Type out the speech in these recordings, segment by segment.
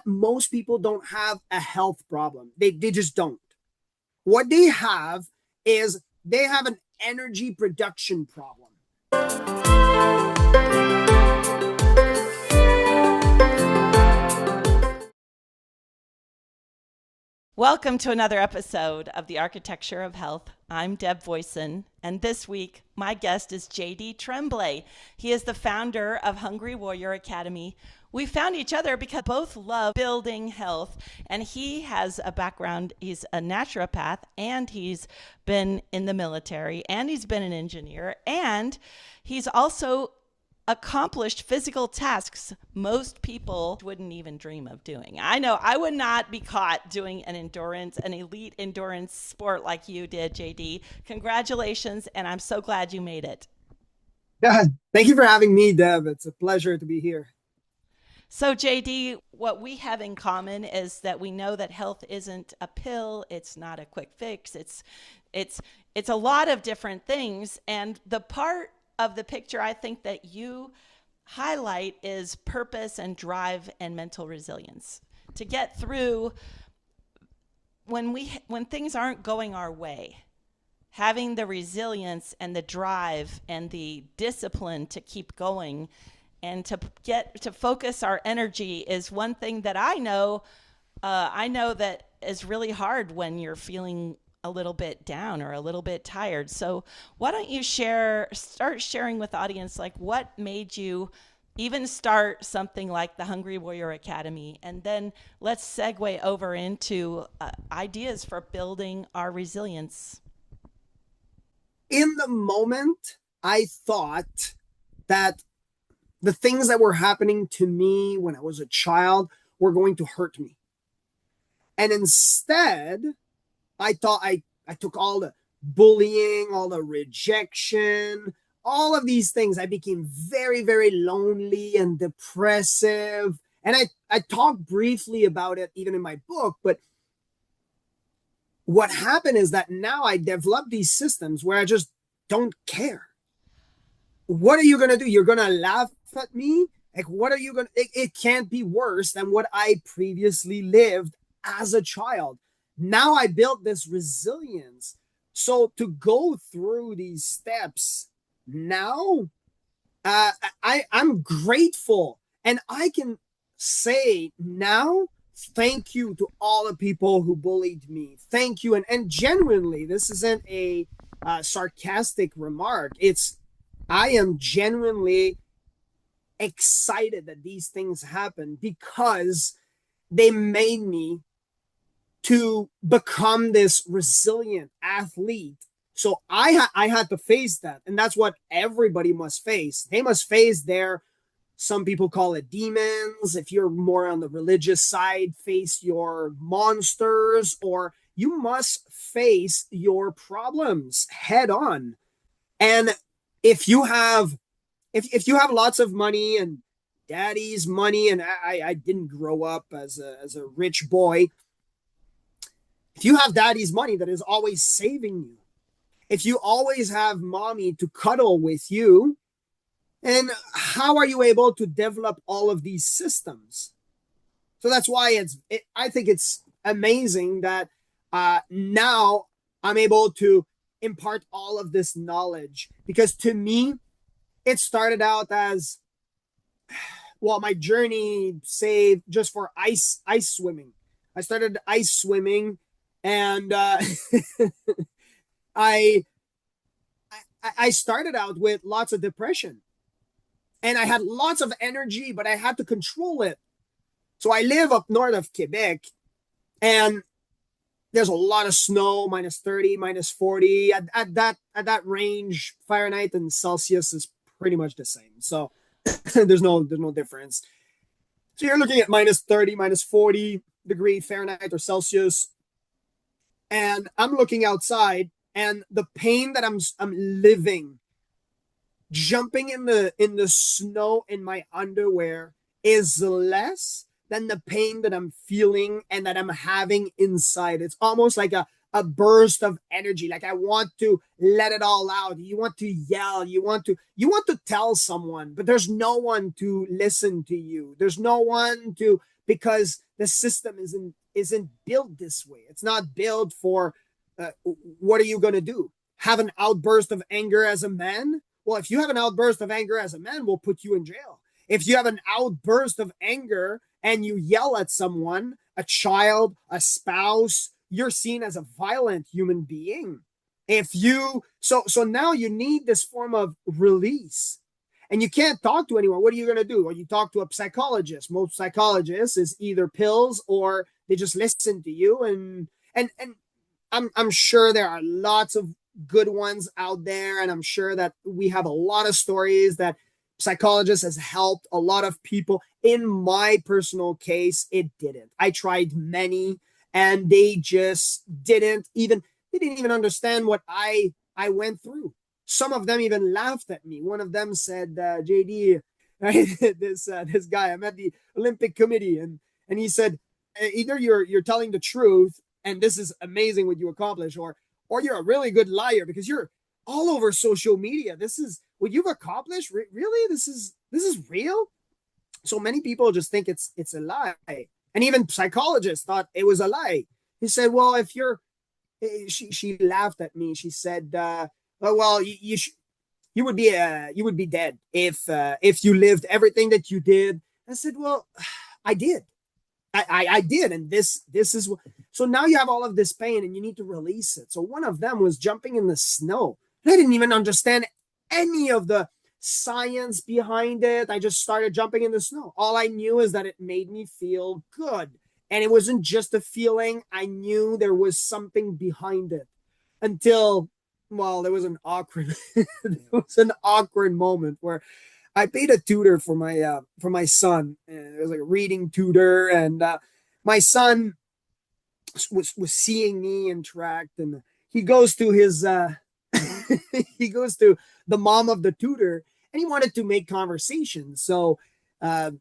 most people don't have a health problem. They just don't. What they have is they have an energy production problem. Welcome to another episode of The Architecture of Health. I'm Deb Voisin, and this week my guest is JD Tremblay. He is the founder of Hungry Warrior Academy. We found each other because both love building health, and he has a background. He's a naturopath, and he's been in the military, and he's been an engineer, and he's also accomplished physical tasks most people wouldn't even dream of doing. I know I would not be caught doing an elite endurance sport like you did, JD. Congratulations, and I'm so glad you made it. Yeah, thank you for having me, Deb. It's a pleasure to be here. So JD, what we have in common is that we know that health isn't a pill, it's not a quick fix, it's a lot of different things, and the part of the picture I think that you highlight is purpose and drive and mental resilience to get through when things aren't going our way. Having the resilience and the drive and the discipline to keep going and to focus our energy is one thing that I know that is really hard when you're feeling a little bit down or a little bit tired. So why don't you start sharing with the audience, like what made you even start something like the Hungry Warrior Academy? And then let's segue over into ideas for building our resilience. In the moment, I thought that the things that were happening to me when I was a child were going to hurt me. And instead, I thought I took all the bullying, all the rejection, all of these things. I became very, very lonely and depressive. And I talked briefly about it even in my book. But what happened is that now I developed these systems where I just don't care. What are you going to do? You're going to laugh at me? Like, what are you going to... It can't be worse than what I previously lived as a child. Now I built this resilience. So to go through these steps now, I'm grateful. And I can say now, thank you to all the people who bullied me. Thank you. And genuinely, this isn't a sarcastic remark. I am genuinely excited that these things happen because they made me to become this resilient athlete. So I had to face that. And that's what everybody must face. They must face some people call it demons. If you're more on the religious side, face your monsters, or you must face your problems head on. And if you have lots of money and daddy's money, and I didn't grow up as a rich boy, if you have daddy's money that is always saving you, if you always have mommy to cuddle with you, and how are you able to develop all of these systems? So that's why I think it's amazing that now I'm able to impart all of this knowledge, because to me, it started out as, well, my journey, say, just for ice swimming. I started ice swimming. And I started out with lots of depression, and I had lots of energy, but I had to control it. So I live up north of Quebec, and there's a lot of snow, -30, -40. At that range, Fahrenheit and Celsius is pretty much the same. So there's no difference. So you're looking at -30, -40 degree Fahrenheit or Celsius. And I'm looking outside, and the pain that I'm living, jumping in the snow in my underwear, is less than the pain that I'm feeling and that I'm having inside. It's almost like a burst of energy. Like I want to let it all out. You want to yell. You want to tell someone, but there's no one to listen to you. There's no one to because the system isn't built this way. It's not built for what are you going to do? Have an outburst of anger as a man? Well, if you have an outburst of anger as a man, we'll put you in jail. If you have an outburst of anger and you yell at someone, a child, a spouse, you're seen as a violent human being. If you so now you need this form of release. And you can't talk to anyone. What are you going to do? Or you talk to a psychologist. Most psychologists is either pills or they just listen to you. And I'm sure there are lots of good ones out there, and I'm sure that we have a lot of stories that psychologists has helped a lot of people. In my personal case, it didn't. I tried many, and they didn't even understand what I went through. Some of them even laughed at me. One of them said, "JD, right, this guy, I'm at the Olympic Committee," and he said, either you're telling the truth, and this is amazing what you accomplish, or you're a really good liar because you're all over social media. This is what you've accomplished. Really, this is real. So many people just think it's a lie, and even psychologists thought it was a lie. He said, "Well, if you're," she laughed at me. She said, "Oh, well, you would be dead if you lived everything that you did." I said, "Well, I did. I did, and this is so now you have all of this pain and you need to release it." So one of them was jumping in the snow. I didn't even understand any of the science behind it. I just started jumping in the snow. All I knew is that it made me feel good, and it wasn't just a feeling. I knew there was something behind it until, well, there was an awkward moment where I paid a tutor for my son. It was like a reading tutor, and my son was seeing me interact, and he goes to his he goes to the mom of the tutor, and he wanted to make conversation. So uh,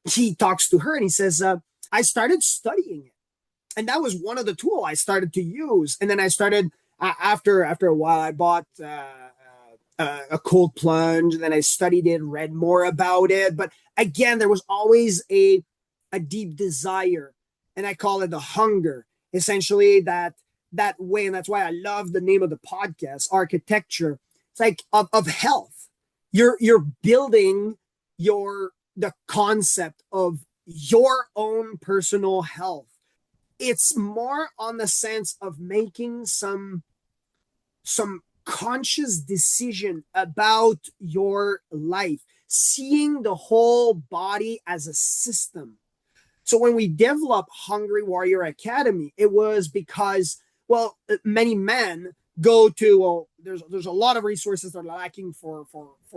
he talks to her, and he says, "I started studying it, and that was one of the tools I started to use." And then I started after a while, I bought a cold plunge. And then I studied it, read more about it. But again, there was always a deep desire, and I call it the hunger. Essentially, that way, and that's why I love the name of the podcast, architecture. It's like of health. You're building the concept of your own personal health. It's more on the sense of making some conscious decision about your life, seeing the whole body as a system. So when we developed Hungry Warrior Academy, it was because, well, many men go to, well, there's a lot of resources that are lacking for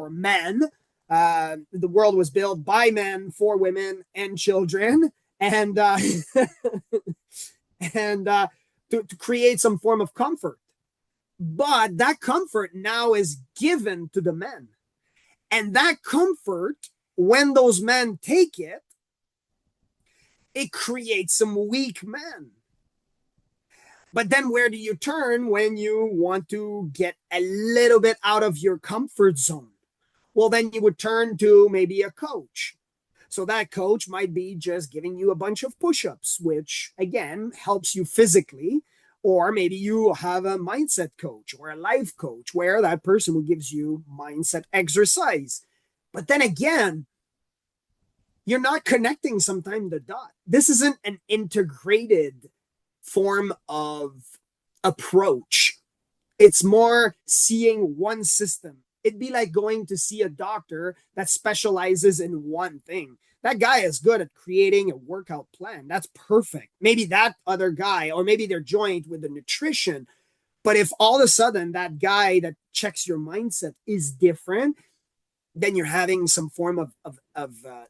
men. The world was built by men for women and children, and to create some form of comfort. But that comfort now is given to the men. And that comfort, when those men take it, it creates some weak men. But then where do you turn when you want to get a little bit out of your comfort zone? Well, then you would turn to maybe a coach. So that coach might be just giving you a bunch of push-ups, which again helps you physically. Or maybe you have a mindset coach or a life coach where that person who gives you mindset exercise. But then again, you're not connecting sometimes the dot. This isn't an integrated form of approach. It's more seeing one system. It'd be like going to see a doctor that specializes in one thing. That guy is good at creating a workout plan. That's perfect. Maybe that other guy, or maybe they're joined with the nutrition. But if all of a sudden that guy that checks your mindset is different, then you're having some form of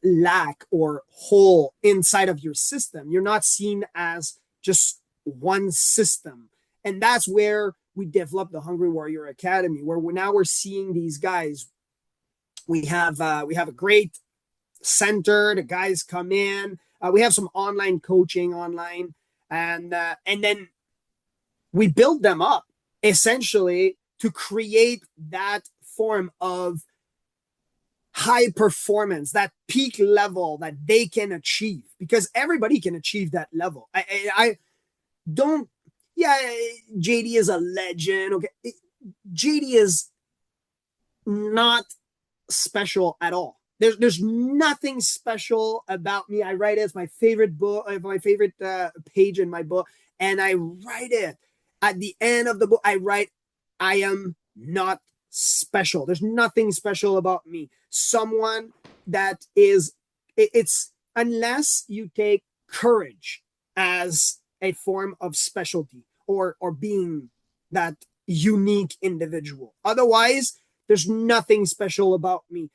lack or hole inside of your system. You're not seen as just one system. And that's where we developed the Hungry Warrior Academy, where we're seeing these guys. We have a great center. The guys come in. We have some online coaching online, and then we build them up essentially to create that form of high performance, that peak level that they can achieve, because everybody can achieve that level. I don't, yeah, JD is a legend. Okay. JD is not special at all. There's nothing special about me. I write it as my favorite book, my favorite page in my book, and I write it at the end of the book. I write, I am not special. There's nothing special about me. Someone that is, it's unless you take courage as a form of specialty, or being that unique individual. Otherwise, there's nothing special about me.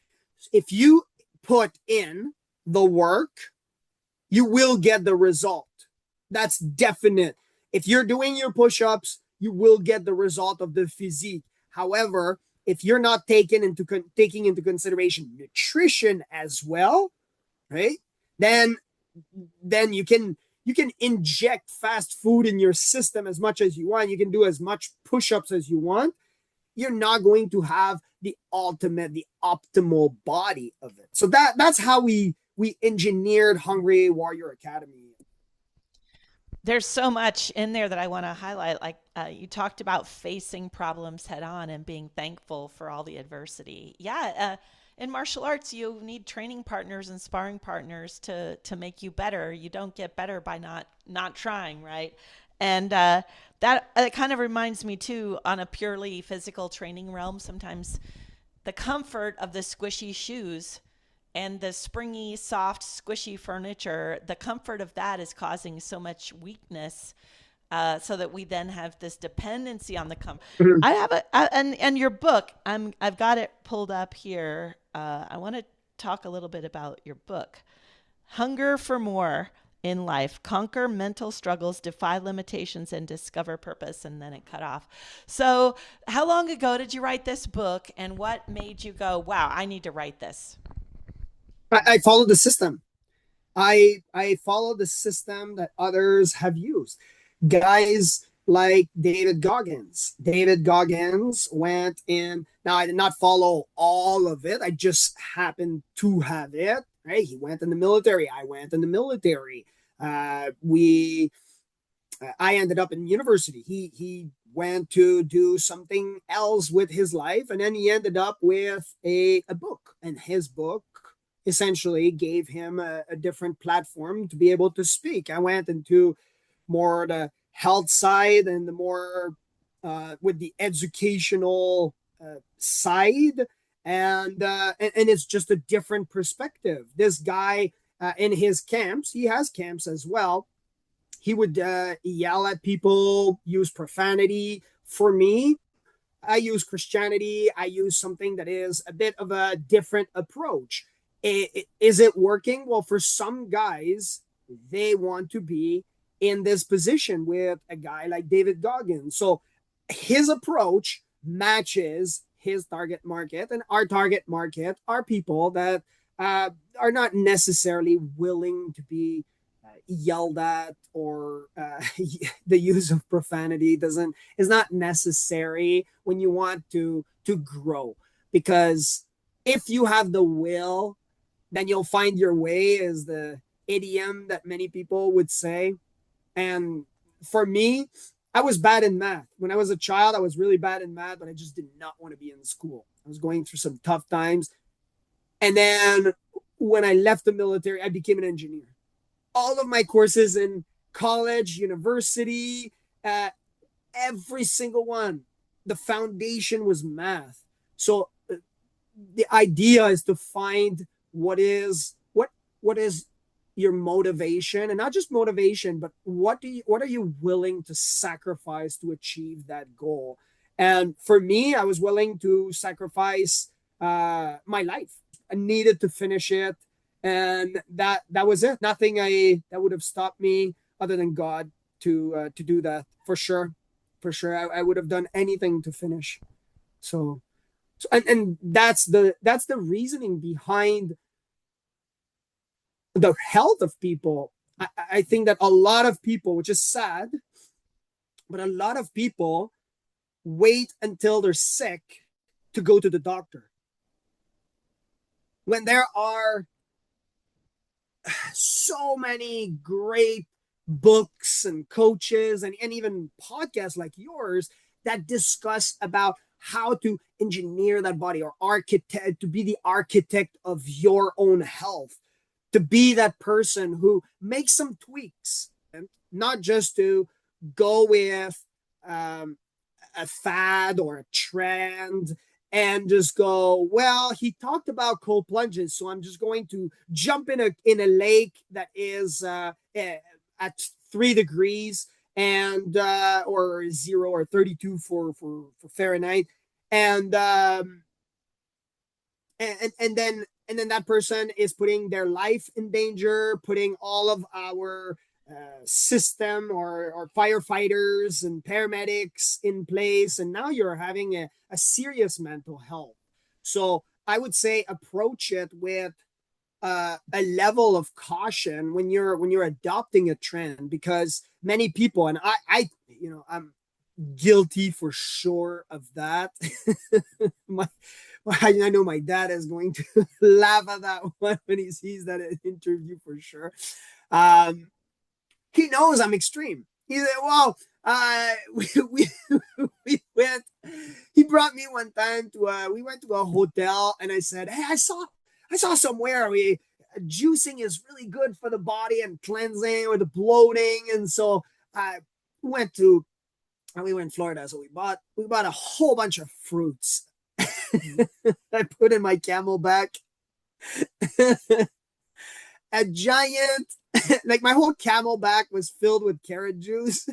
If you put in the work, you will get the result. That's definite. If you're doing your push-ups, you will get the result of the physique. However, if you're not taking into consideration nutrition as well, right? Then you can inject fast food in your system as much as you want. You can do as much push-ups as you want. You're not going to have the optimal body of it. So that's how we engineered Hungry Warrior Academy. There's so much in there that I want to highlight. Like you talked about facing problems head on and being thankful for all the adversity. Yeah, in martial arts, you need training partners and sparring partners to make you better. You don't get better by not trying, right? And that it kind of reminds me too, on a purely physical training realm. Sometimes the comfort of the squishy shoes and the springy, soft, squishy furniture, the comfort of that is causing so much weakness, so that we then have this dependency on the Mhm. I have and your book. I've got it pulled up here. I want to talk a little bit about your book, Hunger for More in Life: Conquer Mental Struggles, Defy Limitations, and Discover Purpose. And then it cut off. So, how long ago did you write this book, and what made you go, "Wow, I need to write this"? I follow the system. I follow the system that others have used. Guys like David Goggins. David Goggins went in. Now, I did not follow all of it. I just happened to have it. Right? He went in the military. I went in the military. We I ended up in university. He went to do something else with his life, and then he ended up with a book. And his book essentially gave him a different platform to be able to speak. I went into more the health side, and the more with the educational side, and it's just a different perspective. This guy, in his camps, he has camps as well, he would yell at people, use profanity. For me, I use Christianity. I use something that is a bit of a different approach. Is it working? Well, for some guys, they want to be in this position with a guy like David Goggins. So his approach matches his target market, and our target market are people that are not necessarily willing to be yelled at, or the use of profanity doesn't is not necessary when you want to grow, because if you have the will, then you'll find your way, is the idiom that many people would say. And for me, I was bad in math. When I was a child, I was really bad in math, but I just did not want to be in school. I was going through some tough times. And then when I left the military, I became an engineer. All of my courses in college, university, uh, every single one, the foundation was math. So the idea is to find what is your motivation, and not just motivation, but what are you willing to sacrifice to achieve that goal. And for me, I was willing to sacrifice my life. I needed to finish it, and that was it. Nothing I that would have stopped me other than God to do that. For sure, for sure, I would have done anything to finish. So, and that's the reasoning behind the health of people. I think that a lot of people, which is sad, but a lot of people wait until they're sick to go to the doctor. when there are so many great books and coaches and even podcasts like yours that discuss about how to engineer that body or architect to be the architect of your own health, to be that person who makes some tweaks and not just to go with um, a fad or a trend and just go, well, he talked about cold plunges, so I'm just going to jump in a lake that is at 3 degrees and or 0 or 32 for Fahrenheit, and and then that person is putting their life in danger, putting all of our system or firefighters and paramedics in place, and now you're having a serious mental health. So I would say approach it with a level of caution when you're adopting a trend, because many people, and I'm guilty for sure of that. my, I know my dad is going to laugh at that one when he sees that interview for sure. Um, he knows I'm extreme. He said, "Well, we went. He brought me one time to we went to a hotel, and I said, hey, I saw somewhere juicing is really good for the body and cleansing or the bloating, and so I went to we were in Florida, so we bought a whole bunch of fruits. I put in my camelback a giant, like my whole camelback was filled with carrot juice.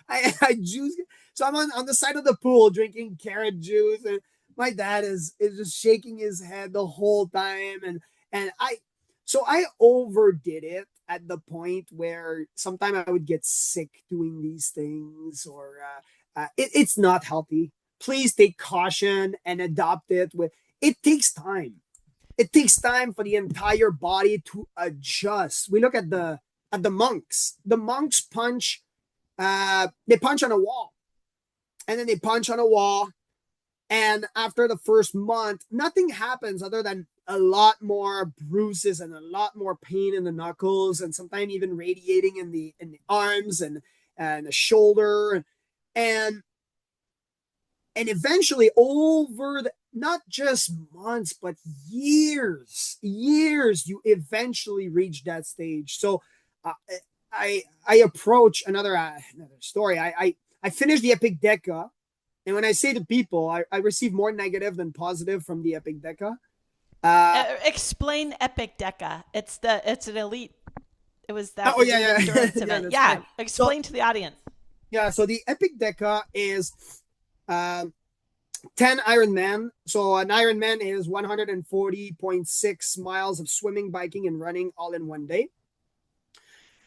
I juice, so I'm on the side of the pool drinking carrot juice, and my dad is just shaking his head the whole time, and I overdid it at the point where sometimes I would get sick doing these things, or it's not healthy. Please take caution and adopt it. It takes time. It takes time for the entire body to adjust. We look at the monks. The monks punch. They punch on a wall, and then they punch on a wall, and after the first month, nothing happens other than a lot more bruises and a lot more pain in the knuckles, and sometimes even radiating in the arms and the shoulder, and and eventually over not just months but years you eventually reach that stage. So uh, I approach another story. I finished the epic deca, and when I say to people, I receive more negative than positive from the epic deca. uh Explain Epic Deca. It's an elite. It was that oh yeah, elite yeah. endurance Yeah, event. that's Yeah, fine. So explain to the audience. yeah, so the epic deca is um 10 Ironman. So an Ironman is 140.6 miles of swimming, biking, and running all in one day.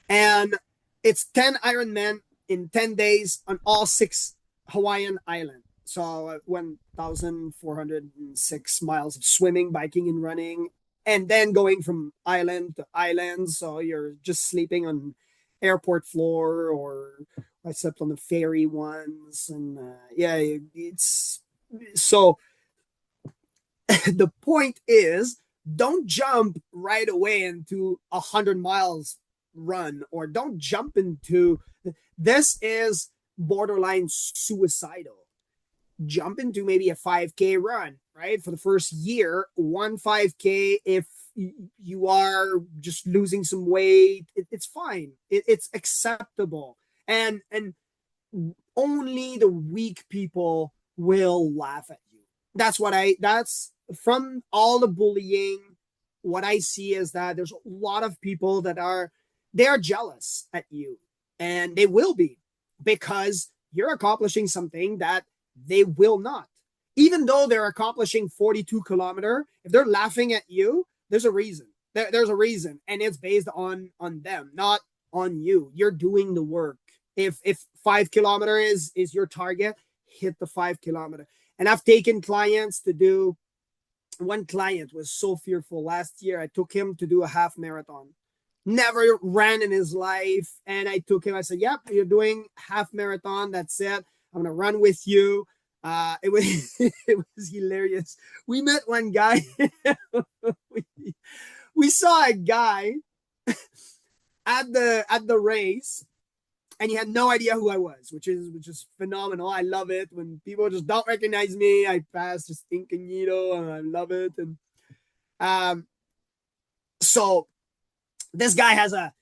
And it's 10 Ironman in 10 days on all six Hawaiian islands. So 1,406 miles of swimming, biking, and running. And then going from island to island. So you're just sleeping on airport floor, or I slept on the ferry ones. And yeah, it's so the point is, don't jump right away into 100 miles run, or don't jump into this is borderline suicidal. Jump into maybe a 5K run, right? For the first year, one 5K. If you are just losing some weight, it's fine. It's acceptable. And only the weak people will laugh at you. That's from all the bullying. What I see is that there's a lot of people that they are jealous at you, and they will be, because you're accomplishing something that they will not. Even though they're accomplishing 42 kilometer, if they're laughing at you, there's a reason. There's a reason, and it's based on them, not on you. You're doing the work. If 5 kilometer is your target, hit the 5 kilometer. And I've taken clients to do. One client was so fearful last year. I took him to do a half marathon. Never ran in his life, and I took him. I said, "Yep, you're doing half marathon. That's it. I'm gonna run with you." It was it was hilarious. We met one guy. we, we saw a guy at the race, and he had no idea who I was, which is phenomenal. I love it when people just don't recognize me. I pass just incognito, and I love it. And um, so this guy has a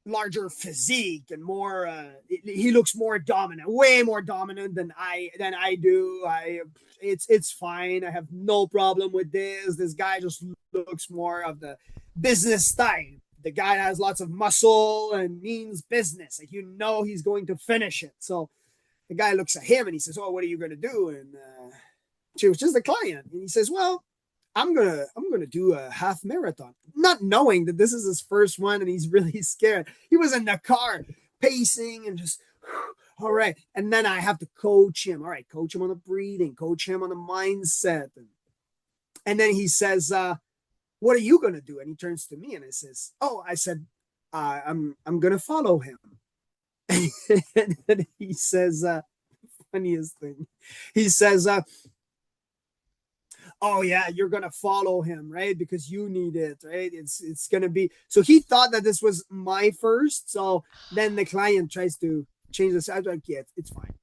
larger physique and more. He looks more dominant, way more dominant than I do. It's fine. I have no problem with this. This guy just looks more of the business type. The guy has lots of muscle and means business. Like he's going to finish it. So the guy looks at him and he says, "Oh, what are you going to do?" And she was just a client, and he says, "Well, I'm gonna do a half marathon," not knowing that this is his first one and he's really scared. He was in the car pacing and just all right. And then I have to coach him. All right, coach him on the breathing, coach him on the mindset. And then he says, "What are you gonna do?" And he turns to me and I says, "Oh," I said, I'm gonna follow him." And then he says, funniest thing. He says, "Oh yeah, you're gonna follow him, right? Because you need it, right? It's gonna be." So he thought that this was my first. So then the client tries to change this. I'm like, "Yeah, it's fine.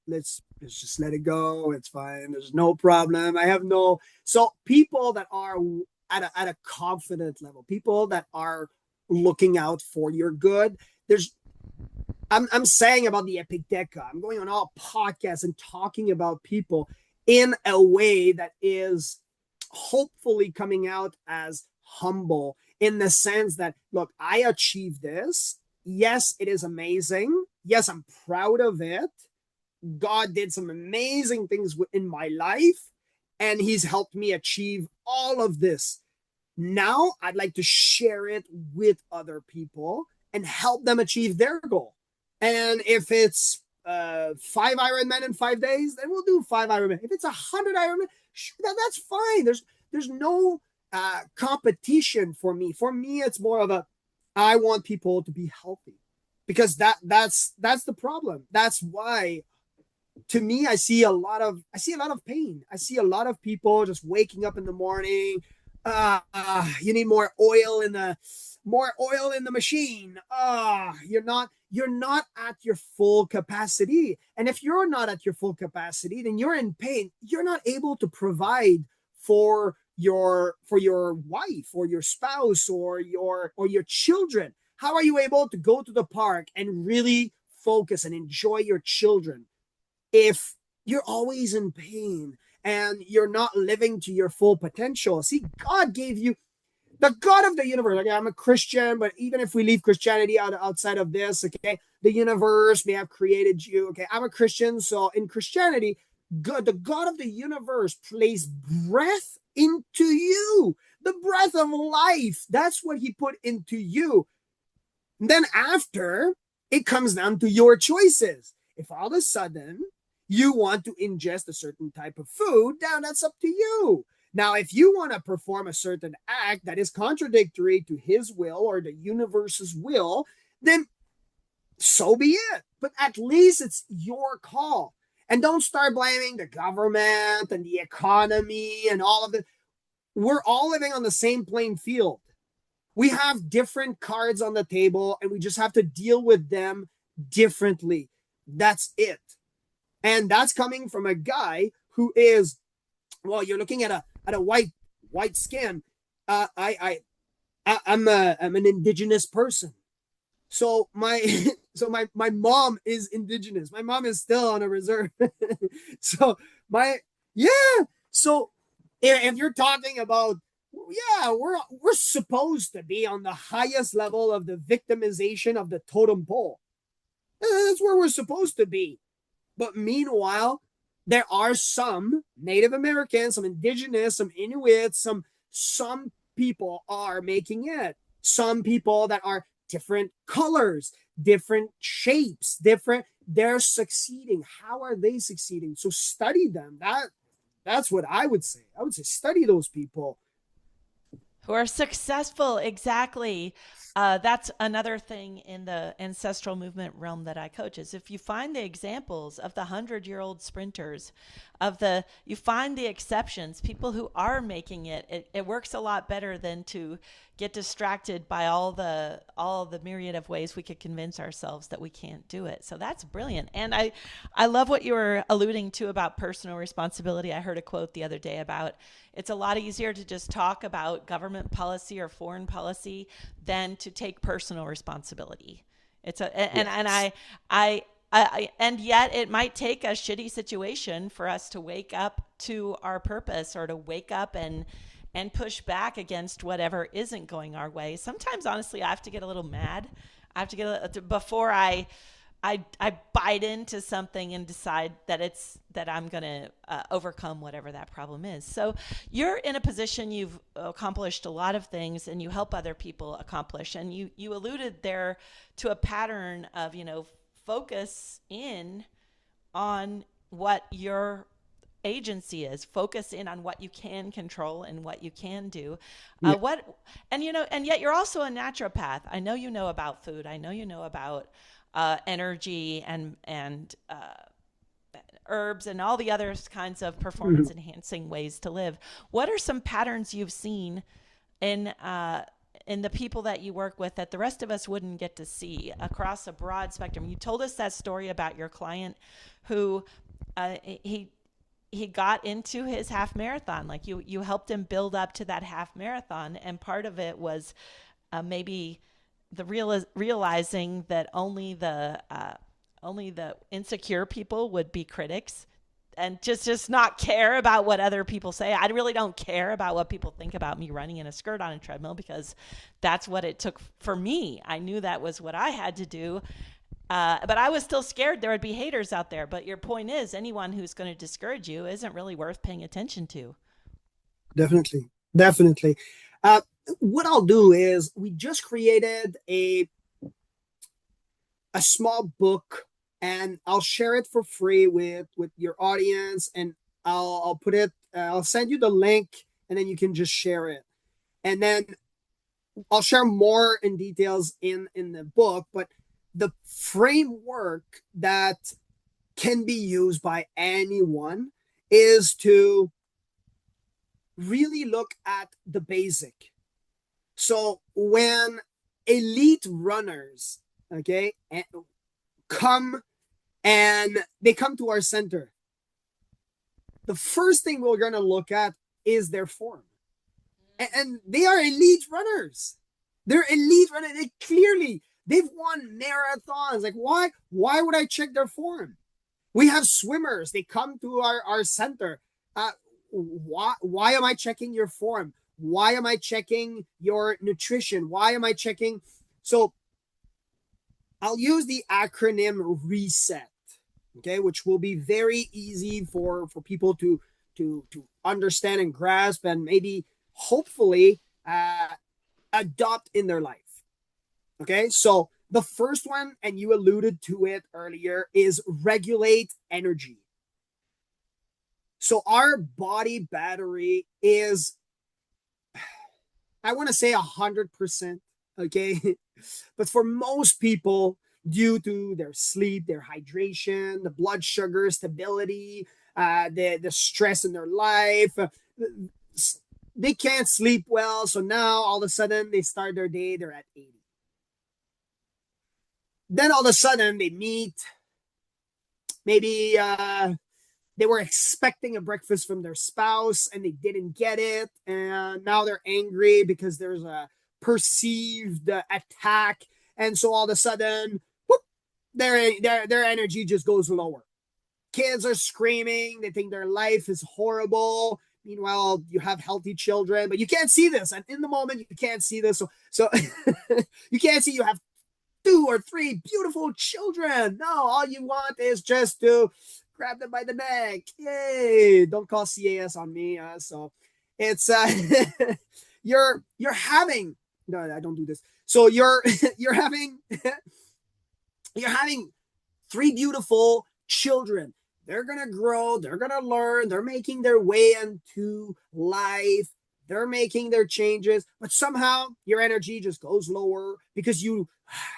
Let's just let it go. It's fine. There's no problem. I have no." So people that are at a confident level, people that are looking out for your good. I'm saying about the Epic Deca. I'm going on all podcasts and talking about people in a way that is hopefully coming out as humble, in the sense that, look, I achieved this. Yes, it is amazing. Yes, I'm proud of it. God did some amazing things in my life, and he's helped me achieve all of this. Now I'd like to share it with other people and help them achieve their goal. And if it's 5 Ironman in 5 days, then we'll do 5 Ironman. If it's 100 Ironman, that's fine. There's no competition for me. For me, it's more of a, I want people to be healthy, because that's the problem. That's why, to me, I see a lot of pain. I see a lot of people just waking up in the morning. You need more oil in the machine. You're not at your full capacity. And if you're not at your full capacity, then you're in pain. You're not able to provide for your wife or your spouse or your children. How are you able to go to the park and really focus and enjoy your children if you're always in pain and you're not living to your full potential? See, God gave you the God of the universe. Okay, I'm a Christian, but even if we leave Christianity outside of this, okay, the universe may have created you. Okay, I'm a Christian, so in Christianity, God, the God of the universe, placed breath into you, the breath of life. That's what He put into you. And then after, it comes down to your choices. If all of a sudden you want to ingest a certain type of food, now that's up to you. Now, if you want to perform a certain act that is contradictory to his will or the universe's will, then so be it. But at least it's your call. And don't start blaming the government and the economy and all of it. We're all living on the same playing field. We have different cards on the table, and we just have to deal with them differently. That's it. And that's coming from a guy who is, well, you're looking at a white skin. I'm an indigenous person. So my my mom is indigenous. My mom is still on a reserve. So my yeah. So if you're talking about, yeah, we're supposed to be on the highest level of the victimization of the totem pole. That's where we're supposed to be. But meanwhile, there are some Native Americans, some indigenous, some Inuit, some people are making it. Some people that are different colors, different shapes, they're succeeding. How are they succeeding? So study them. That's what I would say. I would say study those people. Who are successful. Exactly. That's another thing in the ancestral movement realm that I coach is if you find the examples of the 100-year-old sprinters, you find the exceptions, people who are making it works a lot better than to get distracted by all the myriad of ways we could convince ourselves that we can't do it. So that's brilliant. And I love what you were alluding to about personal responsibility. I heard a quote the other day about it's a lot easier to just talk about government policy or foreign policy than to take personal responsibility. It's a and Yes. and yet it might take a shitty situation for us to wake up to our purpose or to wake up and push back against whatever isn't going our way. Sometimes, honestly, I have to get a little mad. I have to before I bite into something and decide that I'm going to overcome whatever that problem is. So you're in a position, you've accomplished a lot of things and you help other people accomplish. And you alluded there to a pattern of, focus in on what your agency is, focus in on what you can control and what you can do. Yeah. And yet you're also a naturopath. I know you know about food. I know you know about energy and herbs and all the other kinds of performance Mhm. enhancing ways to live. What are some patterns you've seen in the people that you work with that the rest of us wouldn't get to see across a broad spectrum? You told us that story about your client who he got into his half marathon. Like you helped him build up to that half marathon, and part of it was maybe the realizing that only the insecure people would be critics and just not care about what other people say. I really don't care about what people think about me running in a skirt on a treadmill because that's what it took for me. I knew that was what I had to do. But I was still scared there would be haters out there. But your point is, anyone who's going to discourage you isn't really worth paying attention to. Definitely. Definitely. Uh, what I'll do is we just created a small book and I'll share it for free with your audience and I'll put it I'll send you the link and then you can just share it. And then I'll share more in details in the book, but the framework that can be used by anyone is to really look at the basic. So when elite runners, okay, come and they come to our center, the first thing we're going to look at is their form. And they are elite runners. They're elite runners. They've won marathons. Like why would I check their form? We have swimmers. They come to our center. Why am I checking your form? Why am I checking your nutrition? Why am I checking? So I'll use the acronym RESET, okay, which will be very easy for people to understand and grasp and maybe hopefully adopt in their life. Okay, so the first one, and you alluded to it earlier, is regulate energy. So our body battery is, I want to say 100%. Okay, but for most people, due to their sleep, their hydration, the blood sugar stability, the stress in their life, they can't sleep well. So now all of a sudden they start their day, they're at 80. Then all of a sudden they meet, maybe they were expecting a breakfast from their spouse and they didn't get it. And now they're angry because there's a perceived attack. And so all of a sudden, whoop, their energy just goes lower. Kids are screaming. They think their life is horrible. Meanwhile, you have healthy children, but you can't see this. And in the moment, you can't see this. So you can't see you have two or three beautiful children. No, all you want is just to grab them by the neck. Yay! Don't call CAS on me. So it's you're having no, I don't do this. So you're having you're having three beautiful children. They're gonna grow. They're gonna learn. They're making their way into life. they're making their changes, but somehow your energy just goes lower because you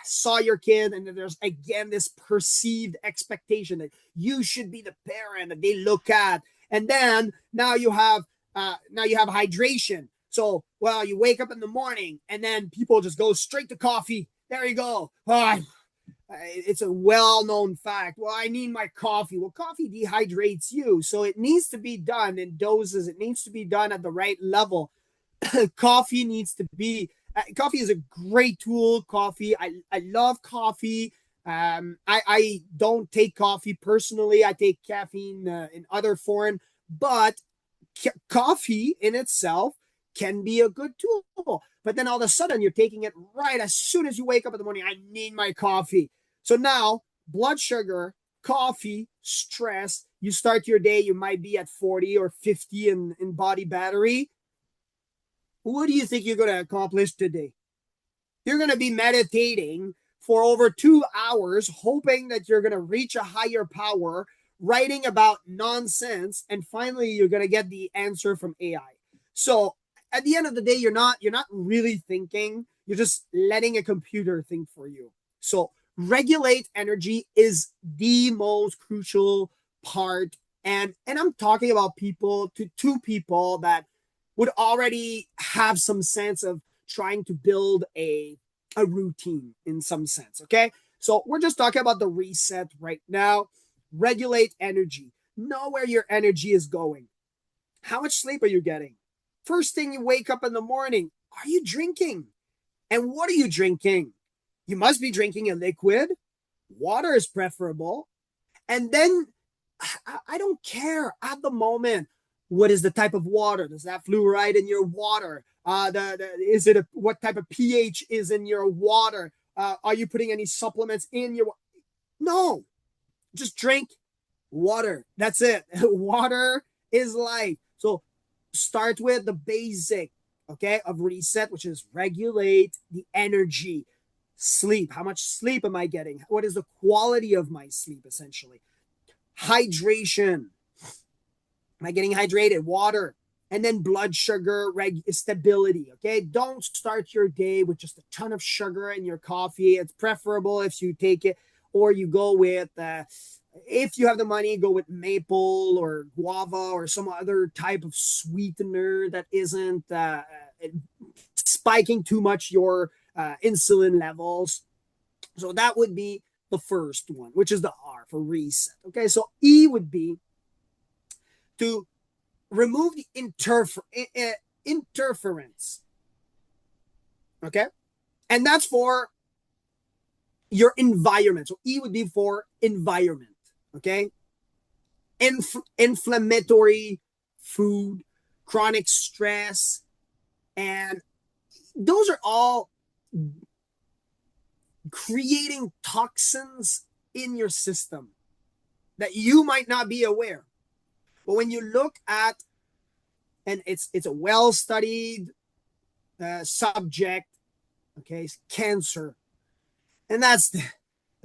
saw your kid, and then there's again this perceived expectation that you should be the parent that they look at. And then now you have hydration. So, well, you wake up in the morning and then people just go straight to coffee. There you go. Oh, it's a well-known fact. Well, I need my coffee. Well, coffee dehydrates you, so it needs to be done in doses. It needs to be done at the right level. Coffee needs to be. Coffee is a great tool. I love coffee. I don't take coffee personally. I take caffeine in other form, but coffee in itself can be a good tool. But then all of a sudden you're taking it right as soon as you wake up in the morning. I need my coffee. So now blood sugar, coffee, stress, you start your day, you might be at 40 or 50 in body battery. What do you think you're going to accomplish today? You're going to be meditating for over 2 hours, hoping that you're going to reach a higher power, writing about nonsense, and finally you're going to get the answer from AI. So at the end of the day, you're not really thinking. You're just letting a computer think for you. So regulate energy is the most crucial part. And I'm talking about two people that would already have some sense of trying to build a routine in some sense. Okay. So we're just talking about the reset right now. Regulate energy. Know where your energy is going. How much sleep are you getting? First thing you wake up in the morning, are you drinking? And what are you drinking? You must be drinking a liquid. Water is preferable. And then I don't care at the moment. What is the type of water? Does that fluoride in your water? What type of pH is in your water? Are you putting any supplements in your? No, just drink water. That's it. Water is life. So start with the basic, okay, of reset, which is regulate the energy. Sleep. How much sleep am I getting? What is the quality of my sleep, essentially? Hydration. Am I getting hydrated? Water. And then blood sugar stability. Okay. Don't start your day with just a ton of sugar in your coffee. It's preferable if you take it, or you go with, if you have the money, go with maple or guava or some other type of sweetener that isn't spiking too much your insulin levels. So that would be the first one, which is the R for reset. Okay. So E would be to remove the interference. Okay. And that's for your environment. So E would be for environment. Okay. Inflammatory food, chronic stress, and those are all creating toxins in your system that you might not be aware. But when you look at, and it's a well-studied subject, okay, cancer, and that's the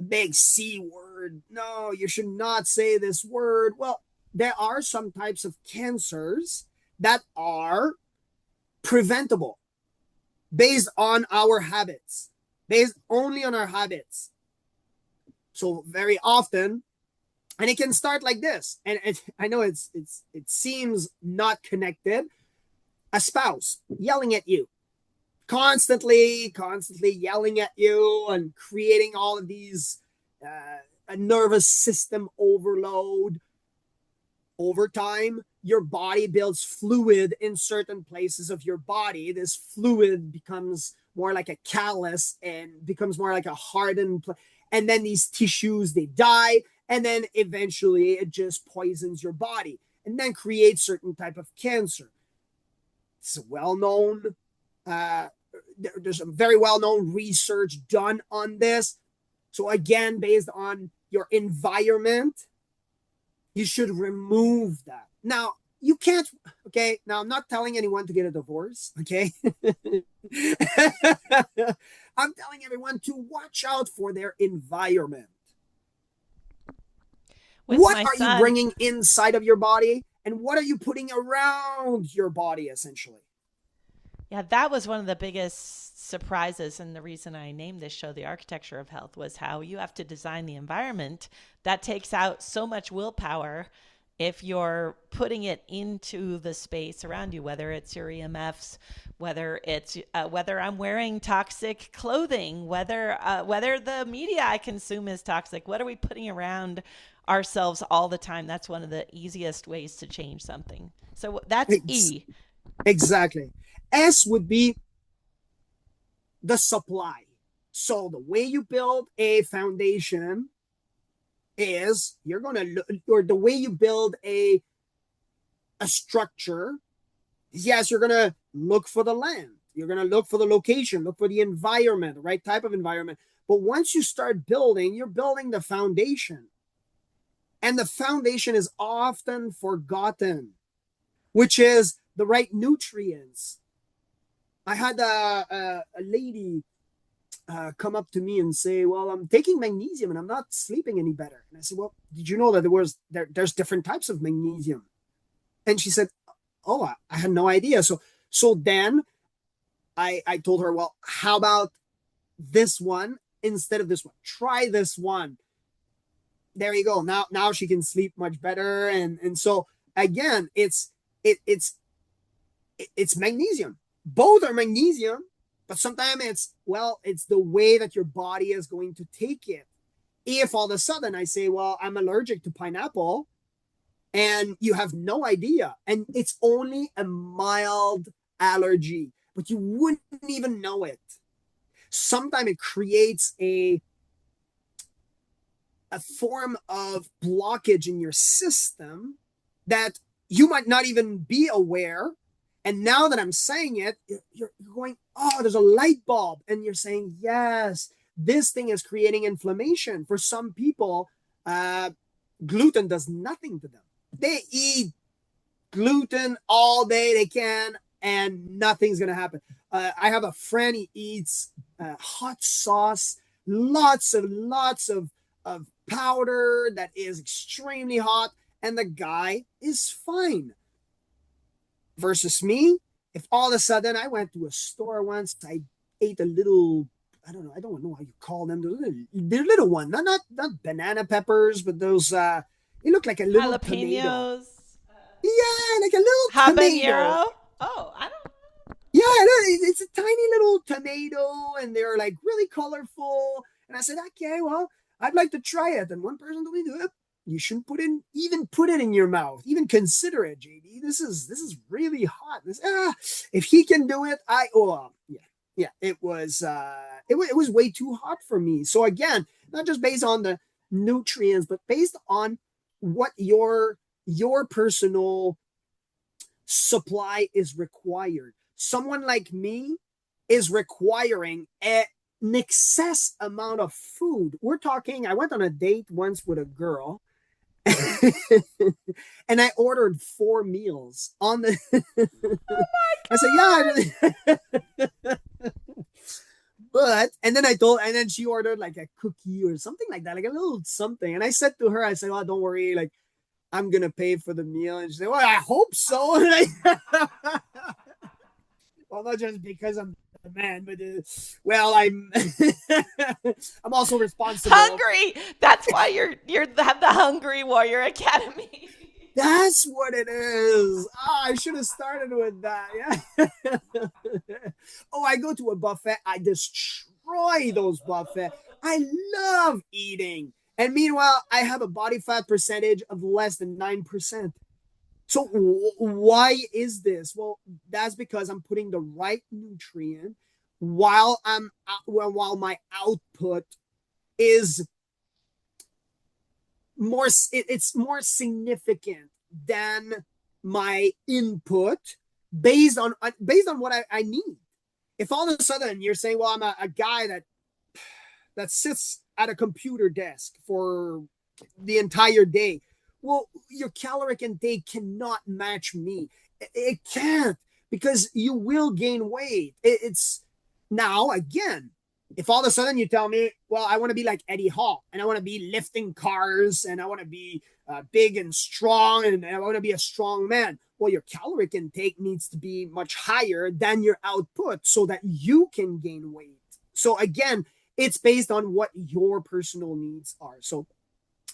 big C word. No, you should not say this word. Well, there are some types of cancers that are preventable based on our habits, based only on our habits. So very often, and it can start like this. And I know it seems not connected. A spouse yelling at you, constantly yelling at you and creating all of these a nervous system overload. Over time, your body builds fluid in certain places of your body. This fluid becomes more like a callus and becomes more like a hardened and then these tissues, they die, and then eventually it just poisons your body and then creates certain type of cancer. It's well known. There's a very well-known research done on this. So again, based on your environment, you should remove that. Now, you can't, okay? Now, I'm not telling anyone to get a divorce, okay? I'm telling everyone to watch out for their environment. With What my are you son, bringing inside of your body, and what are you putting around your body, essentially? Yeah, that was one of the biggest surprises. And the reason I named this show The Architecture of Health was how you have to design the environment that takes out so much willpower if you're putting it into the space around you, whether it's your EMFs, whether I'm wearing toxic clothing, whether the media I consume is toxic. What are we putting around ourselves all the time? That's one of the easiest ways to change something. So that's Ex- E. exactly. S would be the supply. So the way you build a foundation is you're going to, or the way you build a structure, yes, you're going to look for the land. You're going to look for the location, look for the environment, the right type of environment. But once you start building, you're building the foundation. And the foundation is often forgotten, which is the right nutrients. I had a lady come up to me and say, "Well, I'm taking magnesium and I'm not sleeping any better." And I said, "Well, did you know that there's different types of magnesium?" And she said, "Oh, I had no idea." So then I told her, "Well, how about this one instead of this one? Try this one." There you go. Now she can sleep much better. And so again, it, it's it's magnesium. Both are magnesium, but sometimes it's the way that your body is going to take it. If all of a sudden I say, well, I'm allergic to pineapple, and you have no idea, and it's only a mild allergy, but you wouldn't even know it. Sometimes it creates a form of blockage in your system that you might not even be aware. And now that I'm saying it, you're going, oh, there's a light bulb. And you're saying, yes, this thing is creating inflammation. For some people, gluten does nothing to them. They eat gluten all day they can, and nothing's going to happen. I have a friend, he eats hot sauce, lots of powder that is extremely hot, and the guy is fine. Versus me, if all of a sudden I went to a store once, I ate a little, I don't know how you call them, they're little one, not banana peppers, but those they look like a little tomato. Jalapenos, Yeah, like a little tomato. habanero. Oh, I don't. Yeah, it's a tiny little tomato, and they're like really colorful. And I said, okay, well, I'd like to try it. And one person told me, you shouldn't even put it in your mouth, even consider it, JD. This is really hot. If he can do it, yeah. It was way too hot for me. So again, not just based on the nutrients, but based on what your personal supply is required. Someone like me is requiring an excess amount of food. We're talking, I went on a date once with a girl and I ordered 4 meals on the. I said, yeah. And then and then she ordered like a cookie or something like that, like a little something. And I said to her, I said, oh, don't worry, like I'm gonna pay for the meal. And she said, well, I hope so. Well, not just because I'm a man, but well, I'm also responsible. Hungry. That's why you're have the Hungry Warrior Academy. That's what it is. I should have started with that. Yeah. Oh, I go to a buffet. I destroy those buffets. I love eating. And meanwhile, I have a body fat percentage of less than 9%. So why is this? Well, that's because I'm putting the right nutrient while my output is it's more significant than my input based on what I need. If all of a sudden you're saying, well, I'm a guy that sits at a computer desk for the entire day, well, your caloric intake cannot match me. It can't, because you will gain weight. It's now again. If all of a sudden you tell me, well, I want to be like Eddie Hall and I want to be lifting cars and I want to be big and strong and I want to be a strong man, well, your caloric intake needs to be much higher than your output so that you can gain weight. So again, it's based on what your personal needs are. So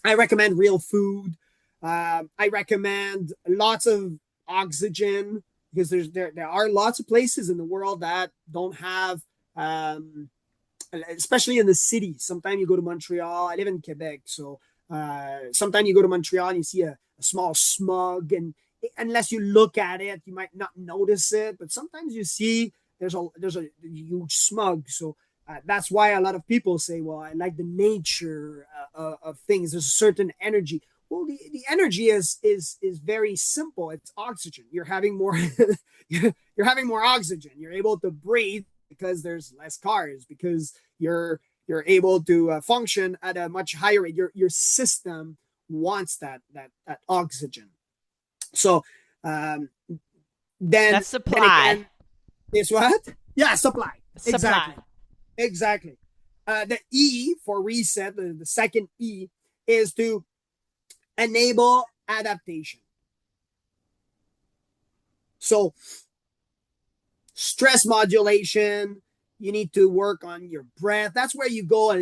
I recommend real food. I recommend lots of oxygen because there are lots of places in the world that don't have especially in the city. Sometimes you go to Montreal. I live in Quebec, so sometimes you go to Montreal and you see a small smog, and unless you look at it, you might not notice it. But sometimes you see there's a huge smog. So that's why a lot of people say, "Well, I like the nature of things. There's a certain energy." Well, the energy is very simple. It's oxygen. You're having more you're having more oxygen. You're able to breathe because there's less cars, because you're able to function at a much higher rate. Your system wants that oxygen. So um, That's then supply. again, is what? Yeah, supply. Supply. Exactly. Exactly. The E for reset, the second E is to enable adaptation. So stress modulation, you need to work on your breath. That's where you go a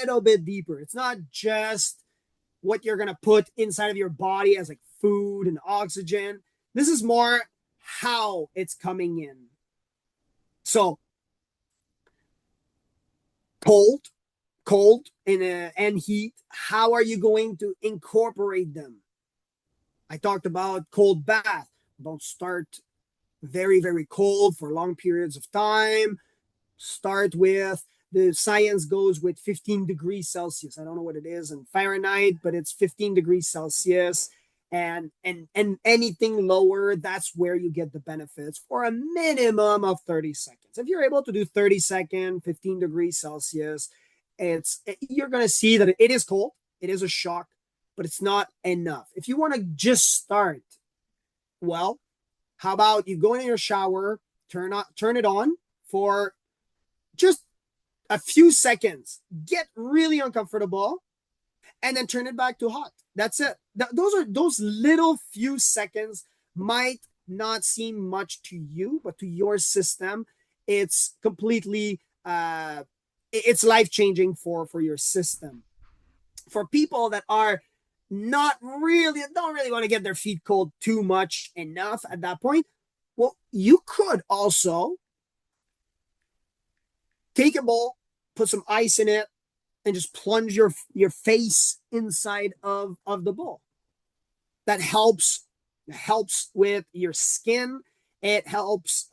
little bit deeper. It's not just what you're going to put inside of your body as like food and oxygen. This is more how it's coming in. So cold, cold and heat, how are you going to incorporate them? I talked about cold bath. Don't start very, very cold for long periods of time. Start with the science goes with 15 degrees Celsius. I don't know what it is in Fahrenheit, but it's 15 degrees Celsius. And anything lower, that's where you get the benefits for a minimum of 30 seconds. If you're able to do 30-second, 15 degrees Celsius, you're gonna see that it is cold, it is a shock, but it's not enough. If you want to just start, well, how about you go in your shower, turn it on for just a few seconds, get really uncomfortable, and then turn it back to hot. That's it. Those little few seconds might not seem much to you, but to your system, it's completely it's life changing for your system. For people that are not really don't really want to get their feet cold too much enough at that point, well, you could also take a bowl, put some ice in it, and just plunge your face inside of the bowl. That helps with your skin. It helps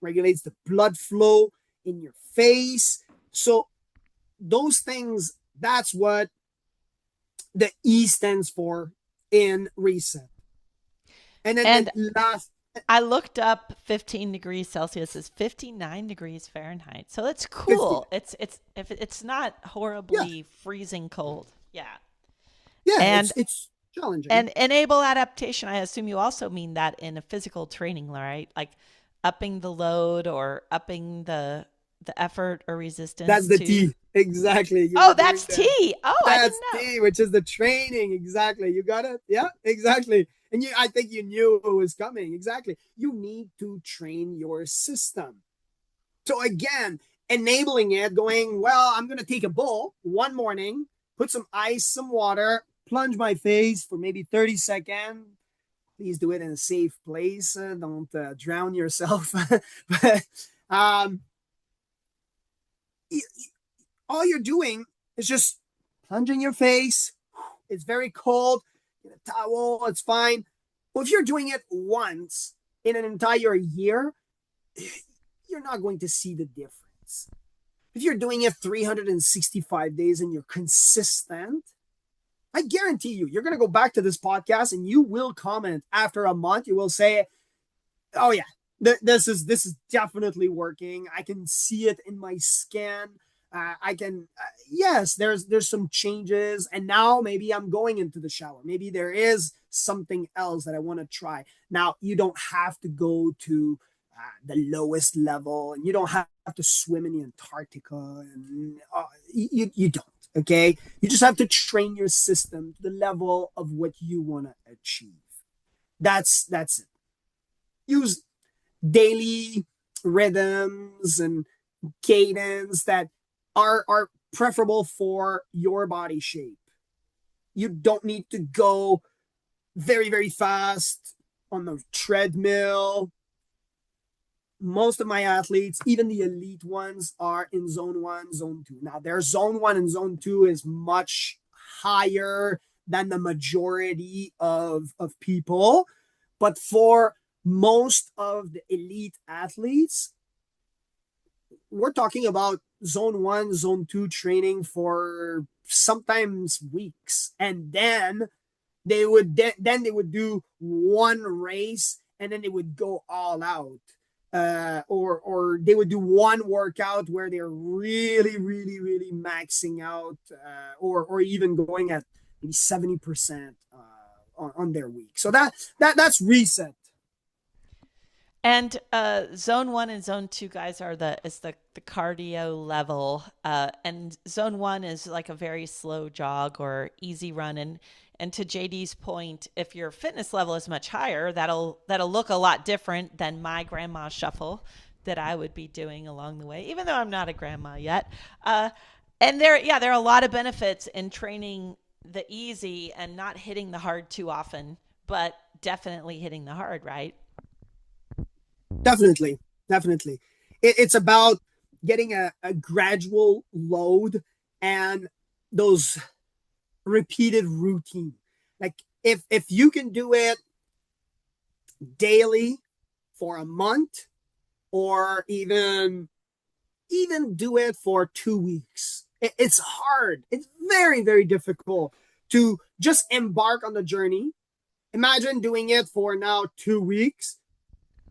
regulates the blood flow in your face. So those things, that's what the E stands for in reset. And then And the last, I looked up 15 degrees Celsius is 59 degrees Fahrenheit. So it's 50, cool. It's if it's not yeah, horribly freezing cold. Yeah. yeah, And it's challenging. and enable adaptation, I assume you also mean that in a physical training, right? Like upping the load or upping the effort or That's resistance the to. T. Exactly. You Oh, were doing that's that. T. Oh, I didn't That's know. T, which is the training. Exactly. You got it. Yeah, exactly. And I think you knew it was coming. Exactly. You need to train your system. So again, enabling it, going, well, I'm going to take a bowl one morning, put some ice, some water, plunge my face for maybe 30 seconds. Please do it in a safe place. Don't drown yourself. But um, all you're doing is just plunging your face. It's very cold. Get a towel. It's fine. Well, if you're doing it once in an entire year, you're not going to see the difference. If you're doing it 365 days and you're consistent, I guarantee you're going to go back to this podcast and you will comment after a month. You will say, "Oh yeah, this is definitely working. I can see it in my skin. I can yes, there's some changes, and now maybe I'm going into the shower. Maybe there is something else that I want to try. Now you don't have to go to the lowest level, and you don't have to swim in the Antarctica, and you don't. Okay, you just have to train your system to the level of what you want to achieve. That's it. Use daily rhythms and cadence that are preferable for your body shape. You don't need to go very, very fast on the treadmill. Most of my athletes, even the elite ones, are in zone one, zone two. Now, their zone one and zone two is much higher than the majority of people. But for most of the elite athletes, we're talking about zone one, zone two training for sometimes weeks. And then they would do one race and then they would go all out. Or they would do one workout where they're really, really, really maxing out, or even going at maybe 70% on their week. So that's reset. And zone one and zone two guys are the cardio level, and zone one is like a very slow jog or easy run. And to JD's point, if your fitness level is much higher, that'll look a lot different than my grandma shuffle that I would be doing along the way, even though I'm not a grandma yet. And there are a lot of benefits in training the easy and not hitting the hard too often, but definitely hitting the hard, right? Definitely, definitely. It's about getting a gradual load and those repeated routine. Like if you can do it daily for a month, or even do it for 2 weeks. It's hard. It's very, very difficult to just embark on the journey. Imagine doing it for now 2 weeks.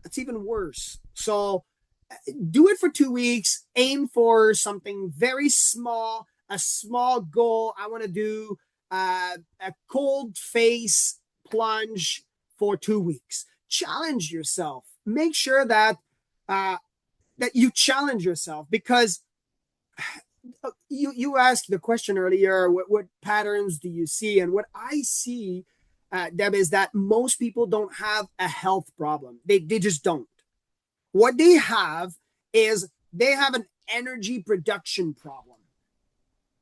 It's even worse. So do it for 2 weeks. Aim for something very small, a small goal. I want to do a cold face plunge for 2 weeks. Challenge yourself. Make sure uh, that you challenge yourself, because you asked the question earlier, what patterns do you see? And what I see, Deb, is that most people don't have a health problem. They just don't. What they have is they have an energy production problem.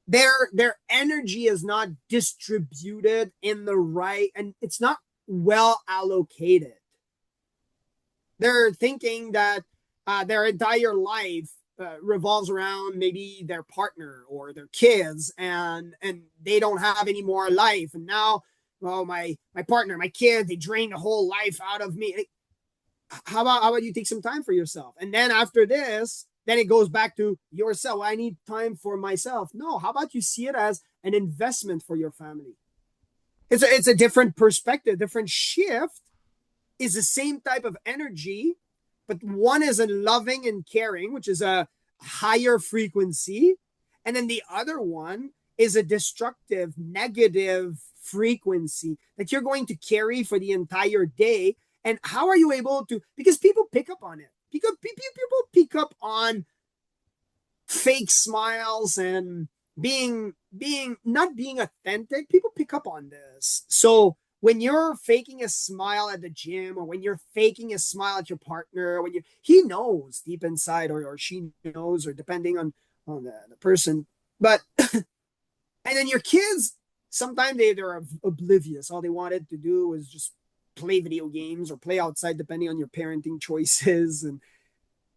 Their energy is not distributed in the right, and it's not well allocated. They're thinking that their entire life revolves around maybe their partner or their kids, and they don't have any more life. And now, well, my partner, my kids, they drain the whole life out of me. Like, how about you take some time for yourself? And then after this, then it goes back to yourself. I need time for myself. No, how about you see it as an investment for your family? It's a different perspective, different shift. Is the same type of energy, but one is a loving and caring, which is a higher frequency. And then the other one is a destructive, negative frequency that you're going to carry for the entire day. And how are you able to, because people pick up on it. People pick up on fake smiles and not being authentic. People pick up on this. So when you're faking a smile at the gym, or when you're faking a smile at your partner, he knows deep inside, or she knows, or depending on the person. But and then your kids, sometimes they're oblivious. All they wanted to do was just play video games or play outside, depending on your parenting choices. And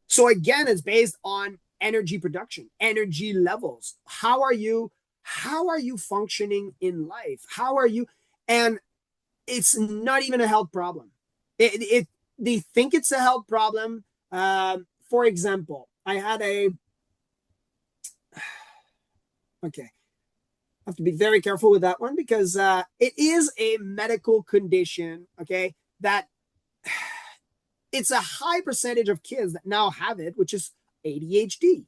so again, it's based on energy production, energy levels. How are you functioning in life? How are you? And it's not even a health problem. They think it's a health problem. For example, I had okay, I have to be very careful with that one, because it is a medical condition. Okay, that it's a high percentage of kids that now have it, which is ADHD.